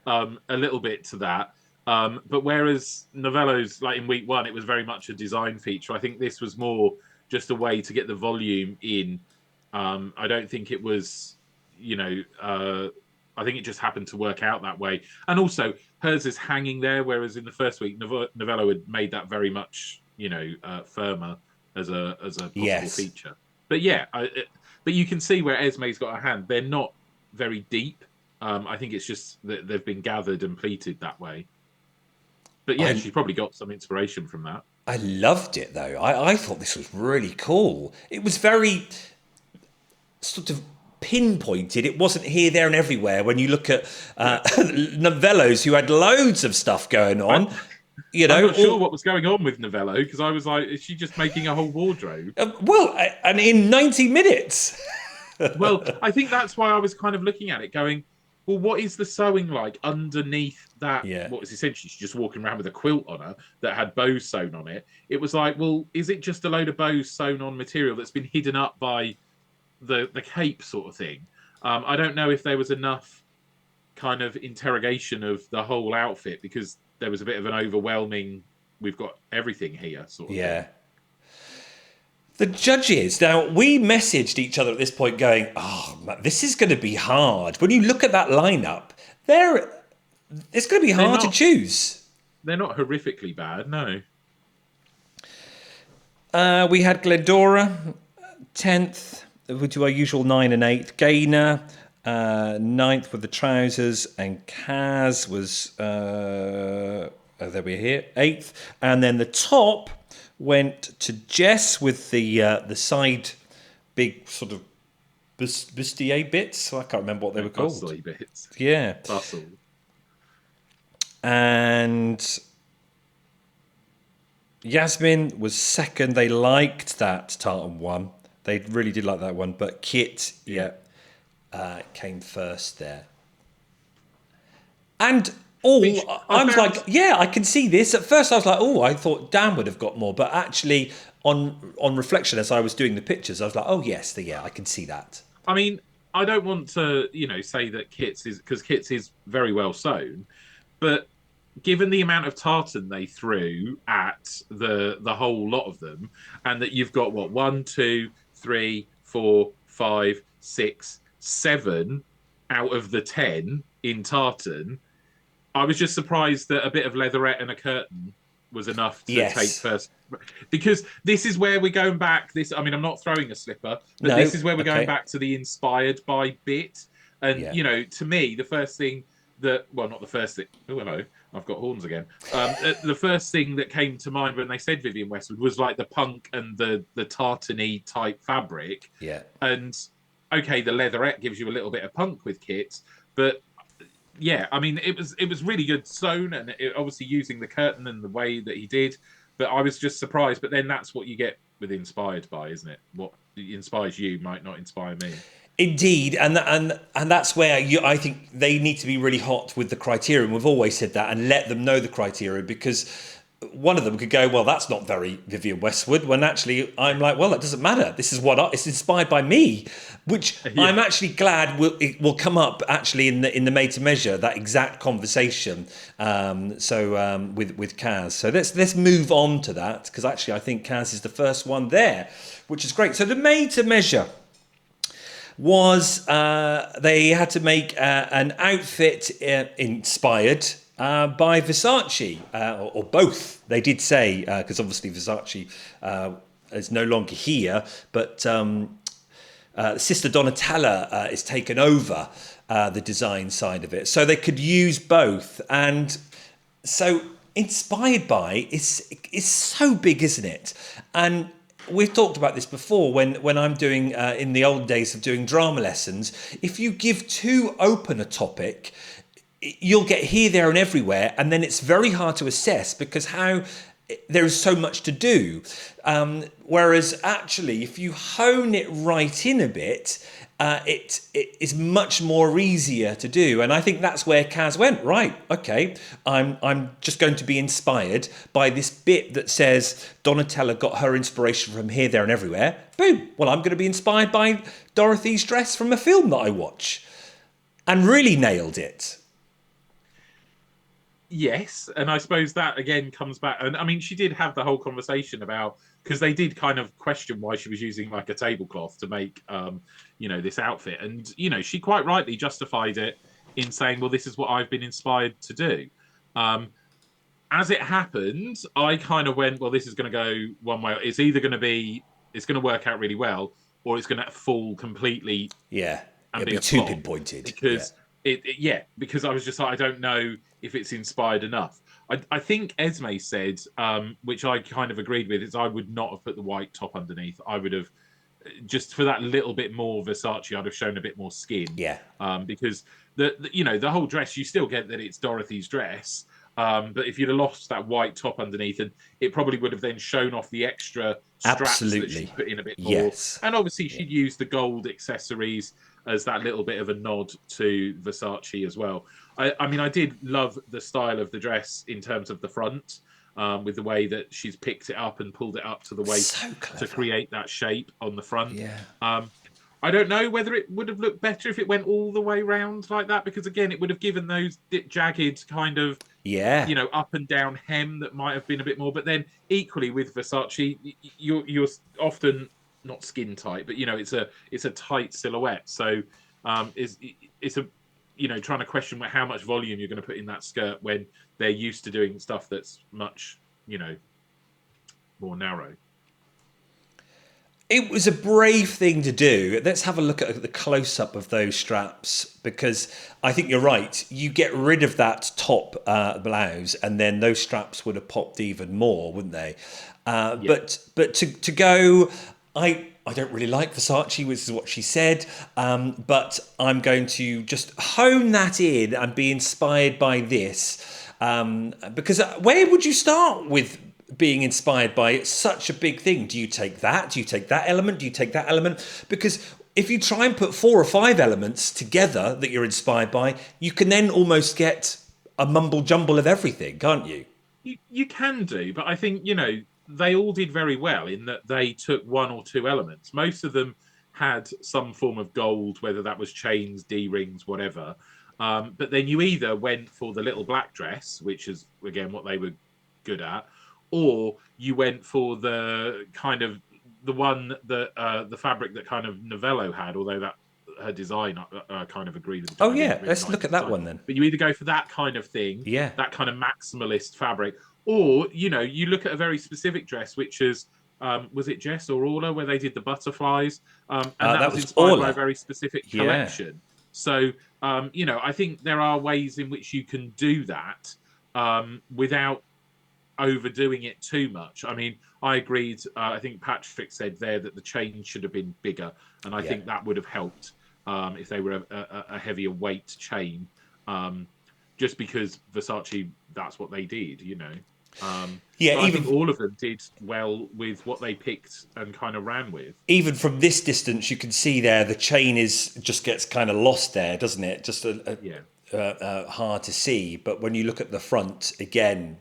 a little bit to that. But whereas Novello's, like in week 1, it was very much a design feature, I think this was more just a way to get the volume in. I don't think it was, I think it just happened to work out that way. And also, hers is hanging there, whereas in the first week, Novello had made that very much, firmer as a possible feature. But yeah, but you can see where Esme's got her hand. They're not very deep. I think it's just that they've been gathered and pleated that way. But yeah, she probably got some inspiration from that. I loved it, though. I thought this was really cool. It was very sort of pinpointed. It wasn't here, there, and everywhere. When you look at Novello's, who had loads of stuff going on, I'm not sure what was going on with Novello, because I was like, is she just making a whole wardrobe? And in 90 minutes. Well, I think that's why I was kind of looking at it, going, well, what is the sewing like underneath that? Yeah. What was essentially she's just walking around with a quilt on her that had bows sewn on it. It was like, well, is it just a load of bows sewn on material that's been hidden up by the cape sort of thing? I don't know if there was enough kind of interrogation of the whole outfit, because there was a bit of an overwhelming, we've got everything here sort of thing. The judges, now we messaged each other at this point going, this is going to be hard. When you look at that lineup, it's going to be hard to choose. They're not horrifically bad, no. We had Glendora, 10th. We do our usual 9 and 8. Gaynor, 9th with the trousers, and Kaz was, there we're here, 8th. And then the top went to Jess with the side big sort of bustier bits. So I can't remember what they were called. Bustly bits. Yeah. Bustle. And Yasmin was 2nd. They liked that tartan one. They really did like that one. But Kit, came 1st there. And which I I was found. like, yeah, I can see this. At first, I was like, oh, I thought Dan would have got more, but actually, on reflection, as I was doing the pictures, I was like, oh yes, yeah, I can see that. I mean, I don't want to, say that Kits is because Kits is very well sewn, but given the amount of tartan they threw at the whole lot of them, and that you've got what 1, 2, 3, 4, 5, 6, 7 out of the 10 in tartan, I was just surprised that a bit of leatherette and a curtain was enough to take Yes. first, because this is where we're going back. I mean, I'm not throwing a slipper, but No. this is where we're going Okay. back to the inspired by bit. And Yeah. to me, the first thing not the first thing. Oh, hello, I've got horns again. The first thing that came to mind when they said Vivienne Westwood was like the punk and the tartany type fabric. Yeah. And okay, the leatherette gives you a little bit of punk with Kit, but yeah, I mean, it was really good sewn, and obviously using the curtain and the way that he did. But I was just surprised. But then that's what you get with inspired by, isn't it? What inspires you might not inspire me. Indeed, and that's where I think they need to be really hot with the criteria. And we've always said that, and let them know the criteria, because one of them could go, well, that's not very Vivienne Westwood. When actually, I'm like, well, that doesn't matter. This is it's inspired by me, which Yeah. I'm actually glad it will come up actually in the made to measure, that exact conversation. With Kaz, so let's move on to that, because actually I think Kaz is the first one there, which is great. So the made to measure was they had to make an outfit inspired by Versace, or both. They did say, because obviously Versace is no longer here, but Sister Donatella is taken over the design side of it. So they could use both. And so inspired by is so big, isn't it? And we've talked about this before when I'm doing, in the old days of doing drama lessons, if you give too open a topic, you'll get here, there and everywhere. And then it's very hard to assess, because there is so much to do. Whereas actually, if you hone it right in a bit, it is much more easier to do. And I think that's where Kaz went, right, okay, I'm just going to be inspired by this bit that says Donatella got her inspiration from here, there and everywhere. Boom. Well, I'm going to be inspired by Dorothy's dress from a film that I watch. And really nailed it. Yes, and I suppose that again comes back. And I mean, she did have the whole conversation about, because they did kind of question why she was using like a tablecloth to make, this outfit, and she quite rightly justified it in saying, "Well, this is what I've been inspired to do." As it happened, I kind of went, "Well, this is going to go one way. It's either going to work out really well, or it's going to fall completely." Yeah, And it'll be be a too flop, pinpointed. because because I was just like, I don't know if it's inspired enough. I think Esme said, which I kind of agreed with, is I would not have put the white top underneath. I would have, just for that little bit more Versace, I'd have shown a bit more skin. Yeah. Because the whole dress, you still get that it's Dorothy's dress. But if you'd have lost that white top underneath, and it probably would have then shown off the extra straps that she put in a bit more. Yes. And obviously she'd used the gold accessories as that little bit of a nod to Versace as well. I mean, I did love the style of the dress in terms of the front, with the way that she's picked it up and pulled it up to the waist to create that shape on the front. Yeah. I don't know whether it would have looked better if it went all the way round like that, because again, it would have given those jagged kind of, up and down hem that might have been a bit more. But then equally with Versace, you're often not skin tight, but it's a tight silhouette. So it's a trying to question how much volume you're going to put in that skirt when they're used to doing stuff that's much more narrow. It was a brave thing to do. Let's have a look at the close-up of those straps, because I think you're right. You get rid of that top blouse, and then those straps would have popped even more, wouldn't they? But to go, I don't really like Versace, which is what she said, but I'm going to just hone that in and be inspired by this, because where would you start with being inspired by? It's such a big thing. Do you take that? Do you take that element? Do you take that element? Because if you try and put 4 or 5 elements together that you're inspired by, you can then almost get a mumble jumble of everything, can't you? You can do, but I think, they all did very well in that they took one or two elements. Most of them had some form of gold, whether that was chains, D-rings, whatever. But then you either went for the little black dress, which is, again, what they were good at, or you went for the kind of the one that the fabric that kind of Novello had, although that her design I kind of agreed with. Oh I didn't yeah, really let's like look the at that design. one then. But you either go for that kind of thing, Yeah. that kind of maximalist fabric, or you look at a very specific dress, which is was it Jess or Orla, where they did the butterflies, and that was inspired by a Orla. very specific Yeah. collection. So I think there are ways in which you can do that without overdoing it too much. I mean, I agreed. I think Patrick said there that the chain should have been bigger, and I think that would have helped if they were a heavier weight chain. Just because Versace, that's what they did, Yeah, But I even think all of them did well with what they picked and kind of ran with. even from this distance, you can see there the chain is just gets kind of lost there, doesn't it? Just hard to see. But when you look at the front again,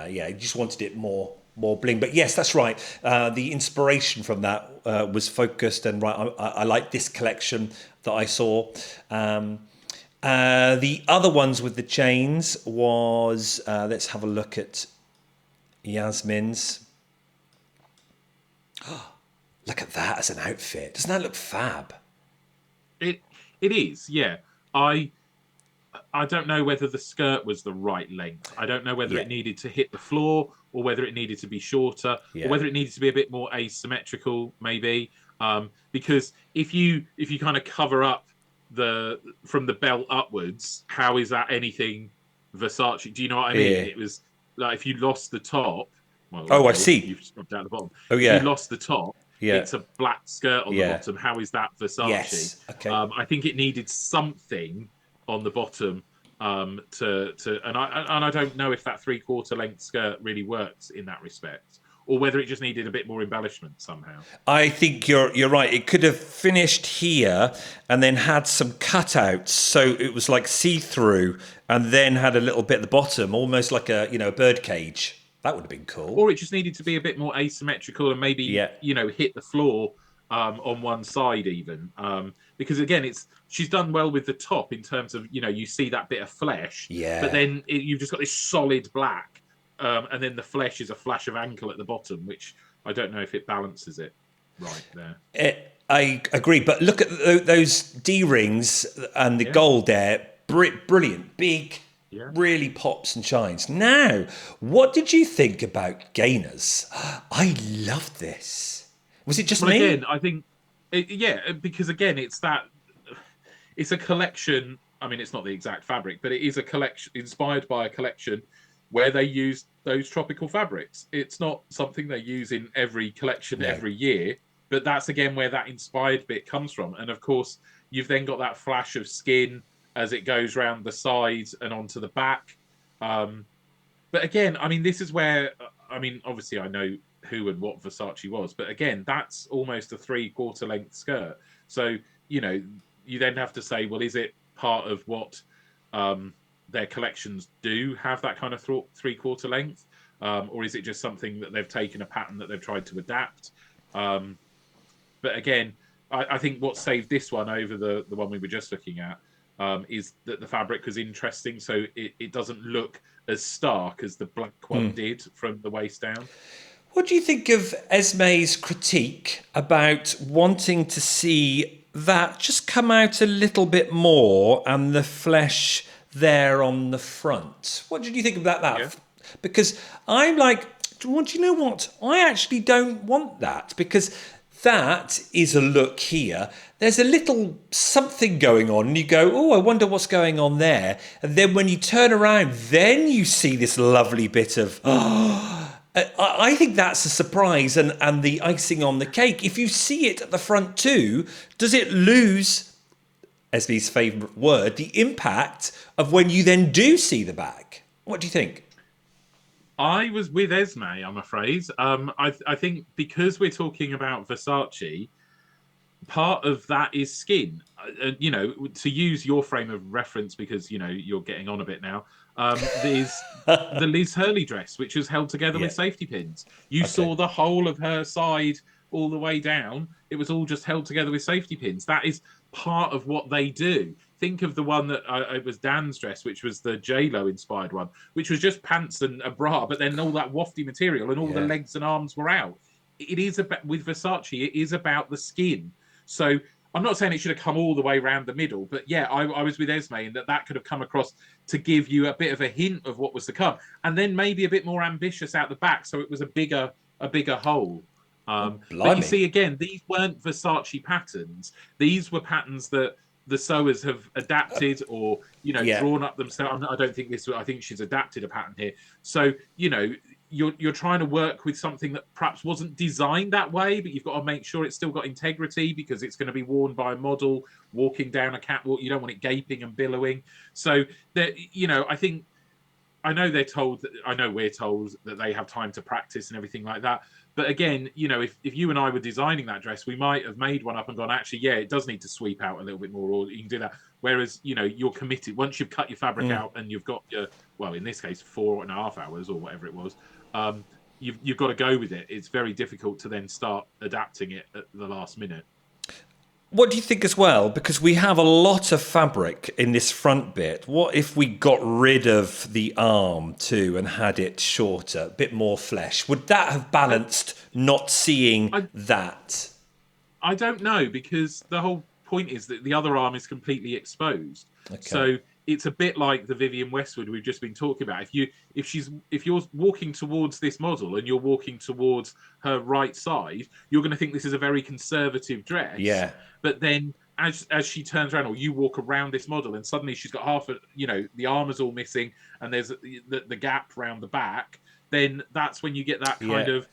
you just wanted it more bling. But yes, that's right. The inspiration from that was focused and right. I like this collection that I saw. The other ones with the chains was let's have a look at Yasmin's. Look at that as an outfit. Doesn't that look fab? It is, yeah. I don't know whether the skirt was the right length. I don't know whether it needed to hit the floor or whether it needed to be shorter or whether it needed to be a bit more asymmetrical, maybe. Because if you kind of cover up from the belt upwards, how is that anything Versace? Do you know what I mean? Yeah. It was like if you lost the top. Well, Oh, I see. You've dropped down the bottom. Oh, If you yeah. lost the top, Yeah. it's a black skirt on the Yeah. bottom. How is that Versace? Yes. Okay. I think it needed something on the bottom and I don't know if that 3/4 length skirt really works in that respect, or whether it just needed a bit more embellishment somehow. I think you're right. It could have finished here and then had some cutouts, so it was like see-through, and then had a little bit at the bottom, almost like a bird cage. That would have been cool. Or it just needed to be a bit more asymmetrical and maybe hit the floor on one side even, because again she's done well with the top in terms of you see that bit of flesh, but then you've just got this solid black, and then the flesh is a flash of ankle at the bottom, which I don't know if it balances it right there. I agree, but look at those D-rings and the gold there. Brilliant, big, really pops and shines. Now, what did you think about gainers? I loved this. Was it just me? Again, I think, because again, it's a collection. I mean, it's not the exact fabric, but it is a collection inspired by a collection where they use those tropical fabrics. It's not something they use in every collection every year, but that's again where that inspired bit comes from. And of course, you've then got that flash of skin as it goes round the sides and onto the back. But again, I mean, this is where, obviously I know who and what Versace was, but again, that's almost a 3/4 length skirt. So, you then have to say, well, is it part of what their collections do have that kind of 3/4 length? Or is it just something that they've taken a pattern that they've tried to adapt? But again, I think what saved this one over the one we were just looking at is that the fabric was interesting, so it doesn't look as stark as the black one did from the waist down. What do you think of Esme's critique about wanting to see that just come out a little bit more and the flesh there on the front? What did you think about that? Yeah. Because I'm like, well, do you know what? I actually don't want that, because that is a look here. There's a little something going on and you go, oh, I wonder what's going on there. And then when you turn around, then you see this lovely bit of, I think that's a surprise and the icing on the cake. If you see it at the front too, does it lose, Esme's favourite word, the impact of when you then do see the back? What do you think? I was with Esme, I'm afraid. I think because we're talking about Versace, part of that is skin. you know, to use your frame of reference, because you know you're getting on a bit now. There's the Liz Hurley dress, which was held together Yeah. with safety pins. You Okay. saw the whole of her side all the way down. It was all just held together with safety pins. That is part of what they do. Think of the one that it was Dan's dress, which was the J Lo inspired one, which was just pants and a bra, but then all that wafty material and all the Yeah. legs and arms were out. It is about, with Versace, it is about the skin. So I'm not saying it should have come all the way around the middle, but yeah, I was with Esme in that could have come across to give you a bit of a hint of what was to come, and then maybe a bit more ambitious out the back, so it was a bigger hole. Oh, But you blimey. see, again, these weren't Versace patterns. These were patterns that the sewers have adapted or Yeah. drawn up themselves. I don't think this. I think she's adapted a pattern here. So you're trying to work with something that perhaps wasn't designed that way, but you've got to make sure it's still got integrity because it's going to be worn by a model walking down a catwalk. You don't want it gaping and billowing. So that I think I know they're told that I know we're told that they have time to practice and everything like that. But again, if you and I were designing that dress, we might have made one up and gone, actually, yeah, it does need to sweep out a little bit more, or you can do that. Whereas, you're committed. Once you've cut your fabric out and you've got your, well, in this case, 4.5 hours or whatever it was, you've got to go with it. It's very difficult to then start adapting it at the last minute. What do you think as well? Because we have a lot of fabric in this front bit. What if we got rid of the arm too and had it shorter, a bit more flesh? Would that have balanced not seeing that? I don't know, because the whole point is that the other arm is completely exposed. Okay. So it's a bit like the Vivienne Westwood we've just been talking about. If you're walking towards this model and you're walking towards her right side, you're going to think this is a very conservative dress. Yeah. But then as she turns around, or you walk around this model, and suddenly she's got half the arm is all missing, and there's the gap around the back, then that's when you get that kind of.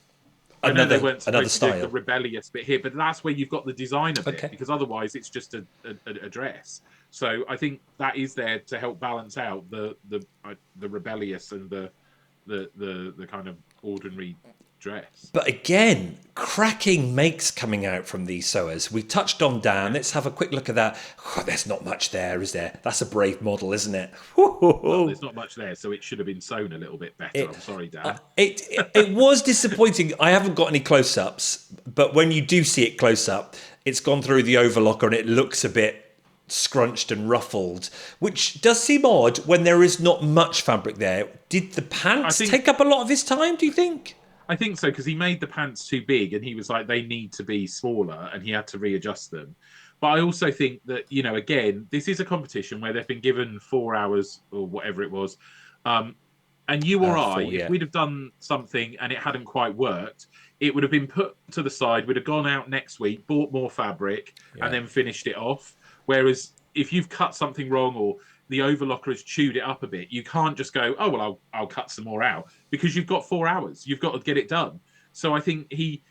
I know they weren't supposed to do the rebellious bit here, but that's where you've got the designer bit, because otherwise it's just a dress. So I think that is there to help balance out the rebellious and the kind of ordinary dress. But again, cracking makes coming out from these sewers. We touched on Dan. Let's have a quick look at that. Oh, there's not much there, is there? That's a brave model, isn't it? Well, there's not much there, so it should have been sewn a little bit better. I'm sorry, Dan. It was disappointing. I haven't got any close-ups, but when you do see it close up, it's gone through the overlocker and it looks a bit scrunched and ruffled, which does seem odd when there is not much fabric there. Did the pants take up a lot of his time, do you think? I think so, because he made the pants too big and he was like, they need to be smaller, and he had to readjust them. But I also think that, again, this is a competition where they've been given 4 hours or whatever it was. And you or if we'd have done something and it hadn't quite worked, it would have been put to the side. We'd have gone out next week, bought more fabric, and then finished it off. Whereas if you've cut something wrong or the overlocker has chewed it up a bit, you can't just go, oh, well, I'll cut some more out, because you've got 4 hours. You've got to get it done. So I think he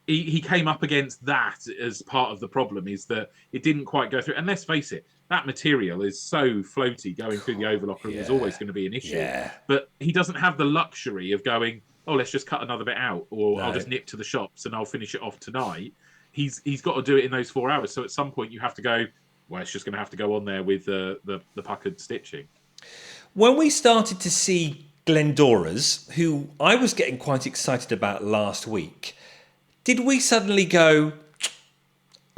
came up against that as part of the problem, is that it didn't quite go through. And let's face it, that material is so floaty going through the overlocker. It was always going to be an issue. Yeah. But he doesn't have the luxury of going, oh, let's just cut another bit out, or I'll just nip to the shops and I'll finish it off tonight. He's got to do it in those 4 hours. So at some point you have to go, well, it's just going to have to go on there with the puckered stitching. When we started to see Glendora's, who I was getting quite excited about last week, did we suddenly go,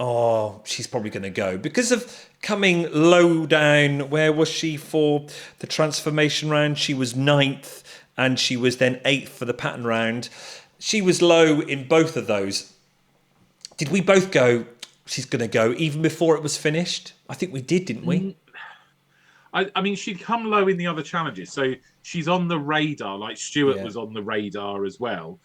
oh, she's probably going to go? Because of coming low down, where was she for the transformation round? She was 9th, and she was then 8th for the pattern round. She was low in both of those. Did we both go, she's going to go, even before it was finished? I think we did, didn't we? I mean, she'd come low in the other challenges. So she's on the radar, like Stuart was on the radar as well.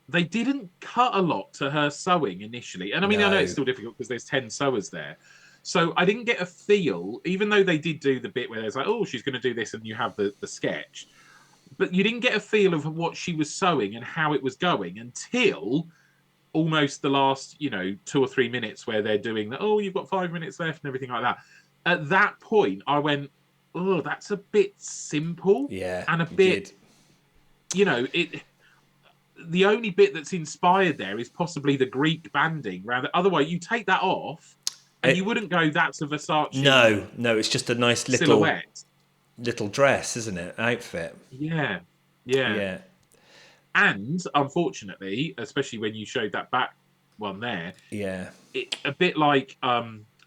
They didn't cut a lot to her sewing initially. And I mean, I know it's still difficult because there's 10 sewers there. So I didn't get a feel, even though they did do the bit where there's like, oh, she's going to do this, and you have the sketch. But you didn't get a feel of what she was sewing and how it was going until almost the last, 2 or 3 minutes, where they're doing that, oh, you've got 5 minutes left and everything like that. At that point, I went, oh, that's a bit simple. Yeah. And a bit, the only bit that's inspired there is possibly the Greek banding. Otherwise, you take that off And you wouldn't go, that's a Versace No, it's just a nice silhouette. little dress, isn't it? Outfit. Yeah, yeah. Yeah. And unfortunately, especially when you showed that back one there, Yeah. it a bit like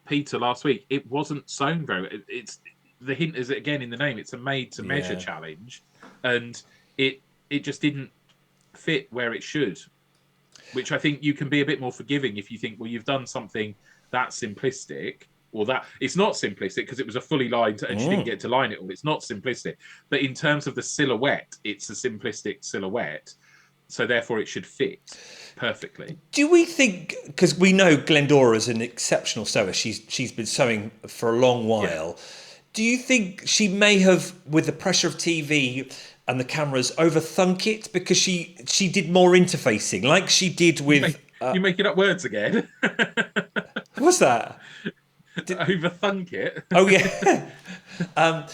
Peter last week. It wasn't sewn very. It's the hint is again in the name. It's a made to measure challenge, and it just didn't fit where it should. Which I think you can be a bit more forgiving if you think, well, you've done something that simplistic, or that it's not simplistic because it was a fully lined and she didn't get to line it all. It's not simplistic, but in terms of the silhouette, it's a simplistic silhouette, so therefore it should fit perfectly. Do we think, because we know Glendora is an exceptional sewer, she's been sewing for a long while. Do you think she may have, with the pressure of TV and the cameras, overthunk it because she did more interfacing, like she did with? You're making up words again. What's that? Overthunk it. Oh yeah.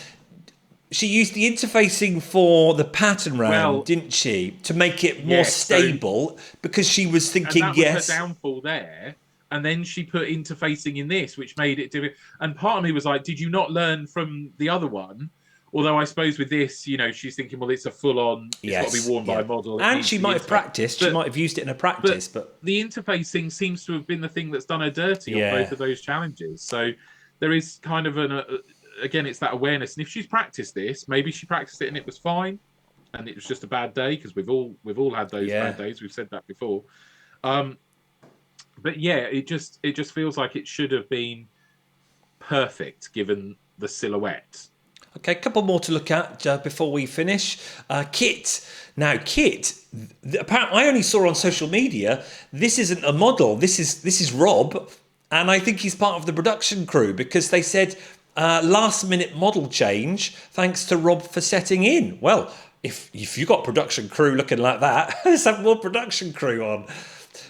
She used the interfacing for the pattern round, didn't she, to make it more stable? Because she was thinking, and that was her downfall there. And then she put interfacing in this, which made it different. And part of me was like, did you not learn from the other one? Although I suppose with this, you know, she's thinking, well, it's a full-on, it's got to be worn by a model. And she might have practiced. She might have used it in a practice. But the interfacing seems to have been the thing that's done her dirty on both of those challenges. So there is kind of again, it's that awareness. And if she's practiced this, maybe she practiced it and it was fine, and it was just a bad day, because we've all had those bad days. We've said that before. But yeah, it just feels like it should have been perfect given the silhouette. Okay, a couple more to look at before we finish. Kit. Now, Kit, apparently I only saw on social media, this isn't a model. This is Rob, and I think he's part of the production crew, because they said last minute model change thanks to Rob for setting in. Well, if you got production crew looking like that, let's have more production crew on.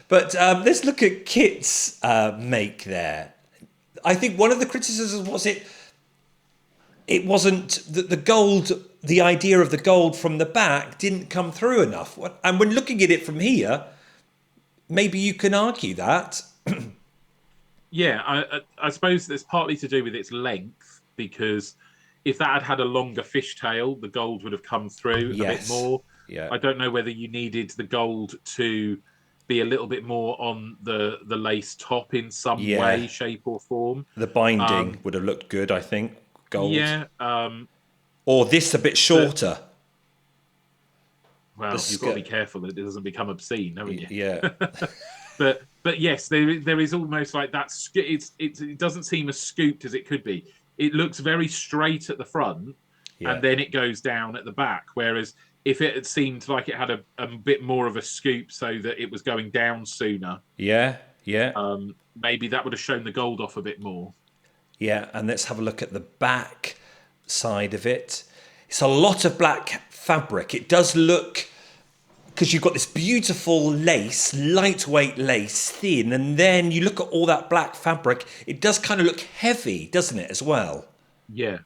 But let's look at Kit's make there. I think one of the criticisms was it wasn't the gold, the idea of the gold from the back didn't come through enough. And when looking at it from here, maybe you can argue that. Yeah, I suppose it's partly to do with its length, because if that had a longer fishtail, the gold would have come through a bit more. Yeah. I don't know whether you needed the gold to be a little bit more on the lace top in some way, shape or form. The binding would have looked good, I think. Gold. Yeah. Or this a bit shorter. Well, you've got to be careful that it doesn't become obscene, haven't you? Yeah. But yes, there is almost like that. It doesn't seem as scooped as it could be. It looks very straight at the front, and then it goes down at the back. Whereas if it had seemed like it had a bit more of a scoop, so that it was going down sooner. Yeah. Maybe that would have shown the gold off a bit more. Yeah, and let's have a look at the back side of it. It's a lot of black fabric. It does look, because you've got this beautiful lace, lightweight lace, thin, and then you look at all that black fabric, it does kind of look heavy, doesn't it, as well? Yeah.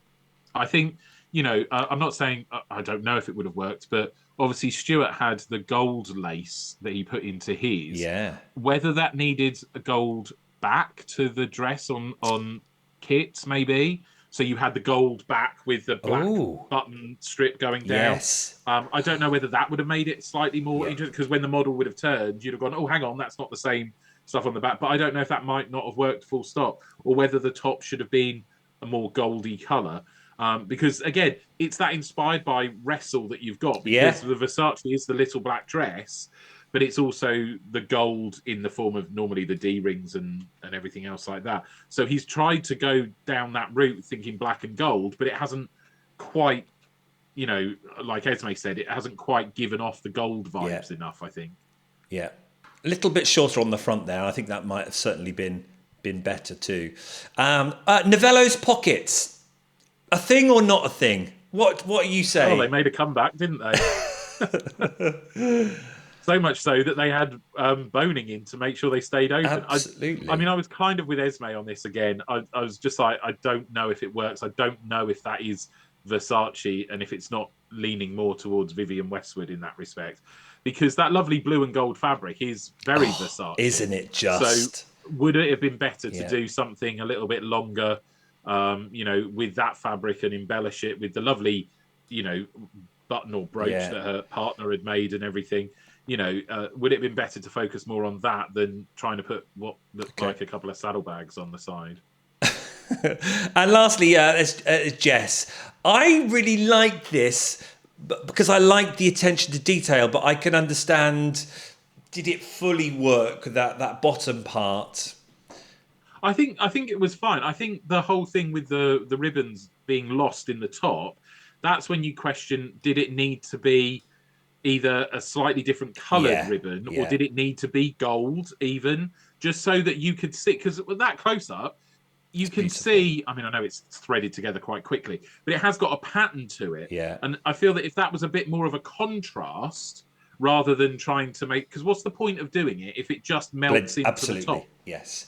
I think, I'm not saying, I don't know if it would have worked, but obviously Stuart had the gold lace that he put into his. Yeah. Whether that needed a gold back to the dress on Kit's, maybe. So you had the gold back with the black button strip going down. Yes. I don't know whether that would have made it slightly more interesting, because when the model would have turned, you'd have gone, oh, hang on, that's not the same stuff on the back. But I don't know if that might not have worked full stop, or whether the top should have been a more goldy colour. Because, again, it's that inspired by Wrestle that you've got. Because the Versace is the little black dress, but it's also the gold in the form of normally the D-rings and everything else like that. So he's tried to go down that route thinking black and gold, but it hasn't quite, like Esme said, it hasn't quite given off the gold vibes enough, I think. Yeah. A little bit shorter on the front there. I think that might have certainly been better too. Novello's pockets. A thing or not a thing? What are you saying? Oh, they made a comeback, didn't they? So much so that they had boning in to make sure they stayed open. Absolutely. I was kind of with Esme on this again. I was just like, I don't know if it works. I don't know if that is Versace and if it's not leaning more towards Vivienne Westwood in that respect. Because that lovely blue and gold fabric is very Versace. Isn't it just? So would it have been better to Yeah. do something a little bit longer, with that fabric and embellish it with the lovely, button or brooch Yeah. that her partner had made and everything? Would it have been better to focus more on that than trying to put what looked like a couple of saddlebags on the side? And lastly, Jess, I really like this because I like the attention to detail, but I can understand, did it fully work, that bottom part? I think it was fine. I think the whole thing with the ribbons being lost in the top, that's when you question, did it need to be either a slightly different coloured Yeah, ribbon, or yeah. did it need to be gold even, just so that you could see? Because with that close up, you It's can beautiful. see. I mean, I know it's threaded together quite quickly, but it has got a pattern to it. Yeah. And I feel that if that was a bit more of a contrast, rather than trying to make, because what's the point of doing it if it just melts into the top Absolutely, yes.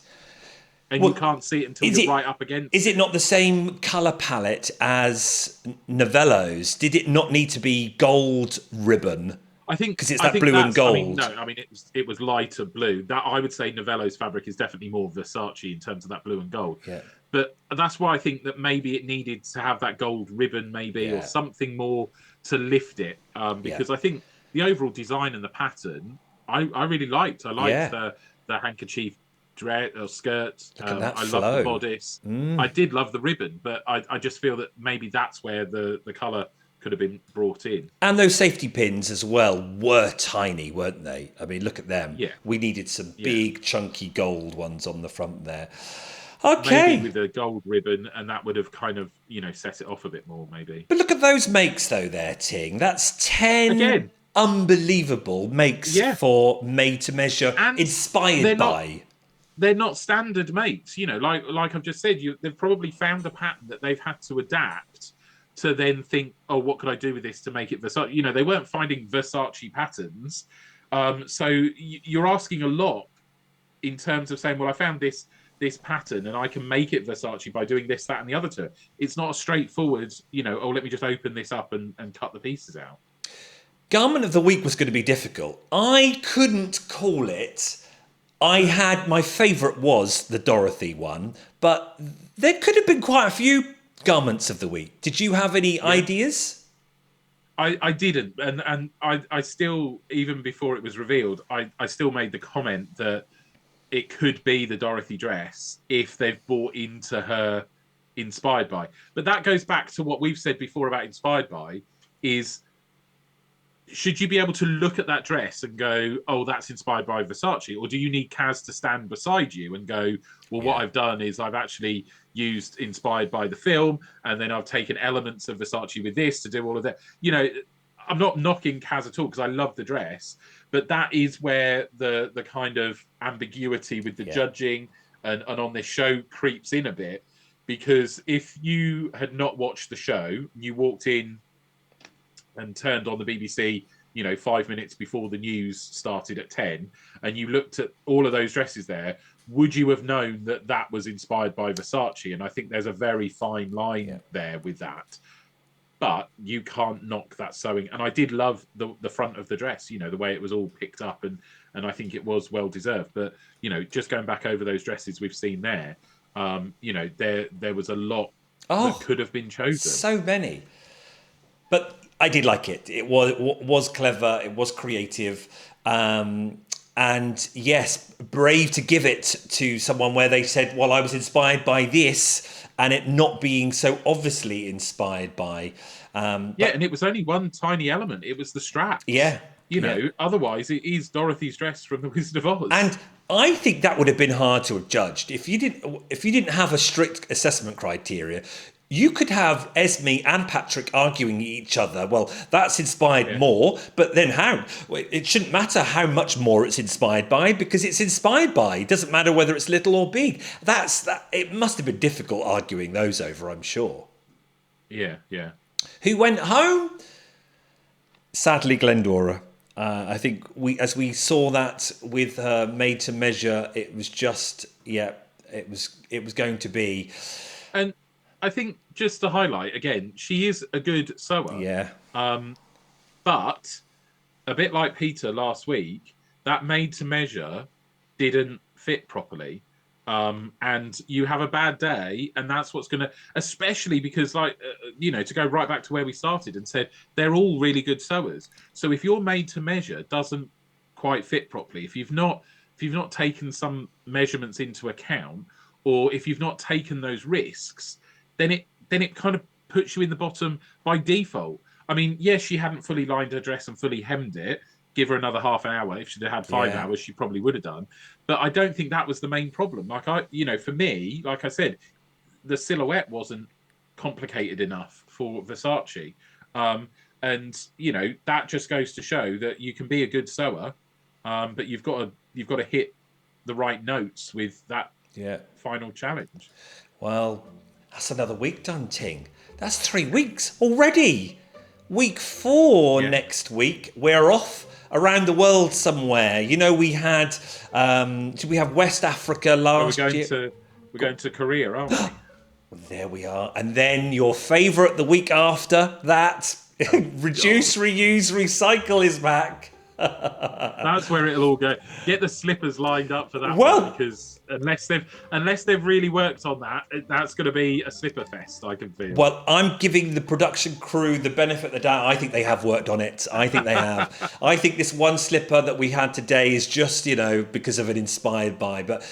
and you Well, can't see it until is you're it right up against is it it? not the same colour palette as Novello's? Did it not need to be gold ribbon? I think Because it's I that think blue and that's. I mean, no. gold. I mean, it was lighter blue. That I would say Novello's fabric is definitely more Versace in terms of that blue and gold. Yeah, But that's why I think that maybe it needed to have that gold ribbon, maybe, or yeah, something more to lift it. yeah, Because I think the overall design and the pattern, I really liked. I liked yeah. the handkerchief dress or skirt. Look at that I loved the flow. bodice. I did love the ribbon, but I just feel that maybe that's where the color could have been brought in. And those safety pins as well were tiny, weren't they? I mean, look at them. Yeah, We needed some yeah. big, chunky gold ones on the front there. Maybe Okay. with a gold ribbon, and that would have kind of set it off a bit more. Maybe But look at those makes, though, there, Ting. That's 10 again, unbelievable makes yeah, for made to measure, and they're inspired not by. they're not standard mates. Like I've just said, they've probably found a pattern that they've had to adapt to then think, oh, what could I do with this to make it Versace? They weren't finding Versace patterns. So you're asking a lot in terms of saying, well, I found this pattern and I can make it Versace by doing this, that, and the other to it. It's not a straightforward, oh, let me just open this up and cut the pieces out. Garment of the week was going to be difficult. I couldn't call it. I had my favourite was the Dorothy one, but there could have been quite a few garments of the week. Did you have any Yeah. ideas? I didn't, and I still, even before it was revealed, I still made the comment that it could be the Dorothy dress if they've bought into her inspired by. But that goes back to what we've said before about inspired by, is should you be able to look at that dress and go, oh, that's inspired by Versace? Or do you need Kaz to stand beside you and go, well, what Yeah. I've done is I've actually used inspired by the film, and then I've taken elements of Versace with this to do all of that. I'm not knocking Kaz at all because I love the dress, but that is where the kind of ambiguity with the Yeah. judging and on this show creeps in a bit. Because if you had not watched the show, you walked in and turned on the BBC, 5 minutes before the news started at 10, and you looked at all of those dresses there, would you have known that that was inspired by Versace? And I think there's a very fine line there with that. But you can't knock that sewing. And I did love the front of the dress, the way it was all picked up, and I think it was well deserved. But, just going back over those dresses we've seen there, there was a lot that could have been chosen. So many. But I did like it. It was clever. It was creative. And yes, brave to give it to someone where they said, well, I was inspired by this, and it not being so obviously inspired by. And it was only one tiny element. It was the straps. Yeah. Otherwise it is Dorothy's dress from The Wizard of Oz. And I think that would have been hard to have judged if you didn't have a strict assessment criteria. You could have Esme and Patrick arguing each other. Well, that's inspired more, but then how? It shouldn't matter how much more it's inspired by because it's inspired by. It doesn't matter whether it's little or big. It must have been difficult arguing those over, I'm sure. Yeah. Who went home? Sadly, Glendora. I think as we saw that with her made to measure, it was just it was going to be. And I think just to highlight again, she is a good sewer. Yeah. But a bit like Peter last week, that made to measure didn't fit properly. and you have a bad day, and that's what's going to, especially because, like, to go right back to where we started and said they're all really good sewers. So if your made to measure doesn't quite fit properly, if you've not taken some measurements into account, or if you've not taken those risks, then it kind of puts you in the bottom by default. I mean, yes, she hadn't fully lined her dress and fully hemmed it. Give her another half an hour. If she'd had 5 hours, she probably would have done. But I don't think that was the main problem. Like, for me, like I said, the silhouette wasn't complicated enough for Versace. And that just goes to show that you can be a good sewer, but you've got to hit the right notes with that final challenge. Well, that's another week done, Ting. That's 3 weeks already. Week 4 next week. We're off around the world somewhere. We had we have West Africa last year. We're going to Korea, aren't we? Well, there we are. And then your favourite the week after that, reduce, reuse, recycle is back. That's where it'll all go. Get the slippers lined up for that one, because unless they've really worked on that, that's going to be a slipper fest, I can feel. Well, I'm giving the production crew the benefit of the doubt. I think they have worked on it. I think they have. I think this one slipper that we had today is just, because of it inspired by. But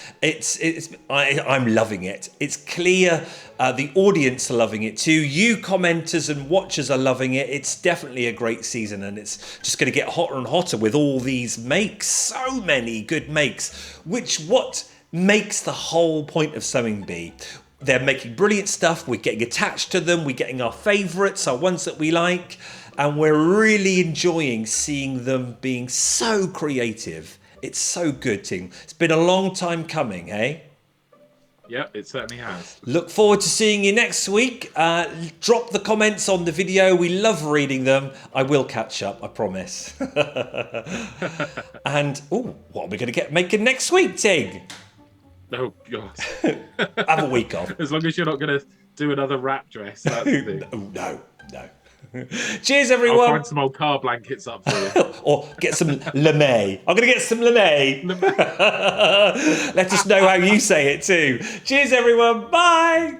I'm loving it. It's clear. The audience are loving it too. You commenters and watchers are loving it. It's definitely a great season, and it's just going to get hotter and hotter with all these makes. So many good makes. What makes the whole point of sewing be? They're making brilliant stuff. We're getting attached to them. We're getting our favourites, our ones that we like, and we're really enjoying seeing them being so creative. It's so good, Ting. It's been a long time coming, eh? Yep, it certainly has. Look forward to seeing you next week. Drop the comments on the video. We love reading them. I will catch up, I promise. And, what are we going to get making next week, Ting? Oh, God. Have a week off. As long as you're not going to do another wrap dress, that's the thing. No. Cheers, everyone. I'll find some old car blankets up for you. Or get some lamé. I'm going to get some lamé. Let us know how you say it too. Cheers, everyone. Bye.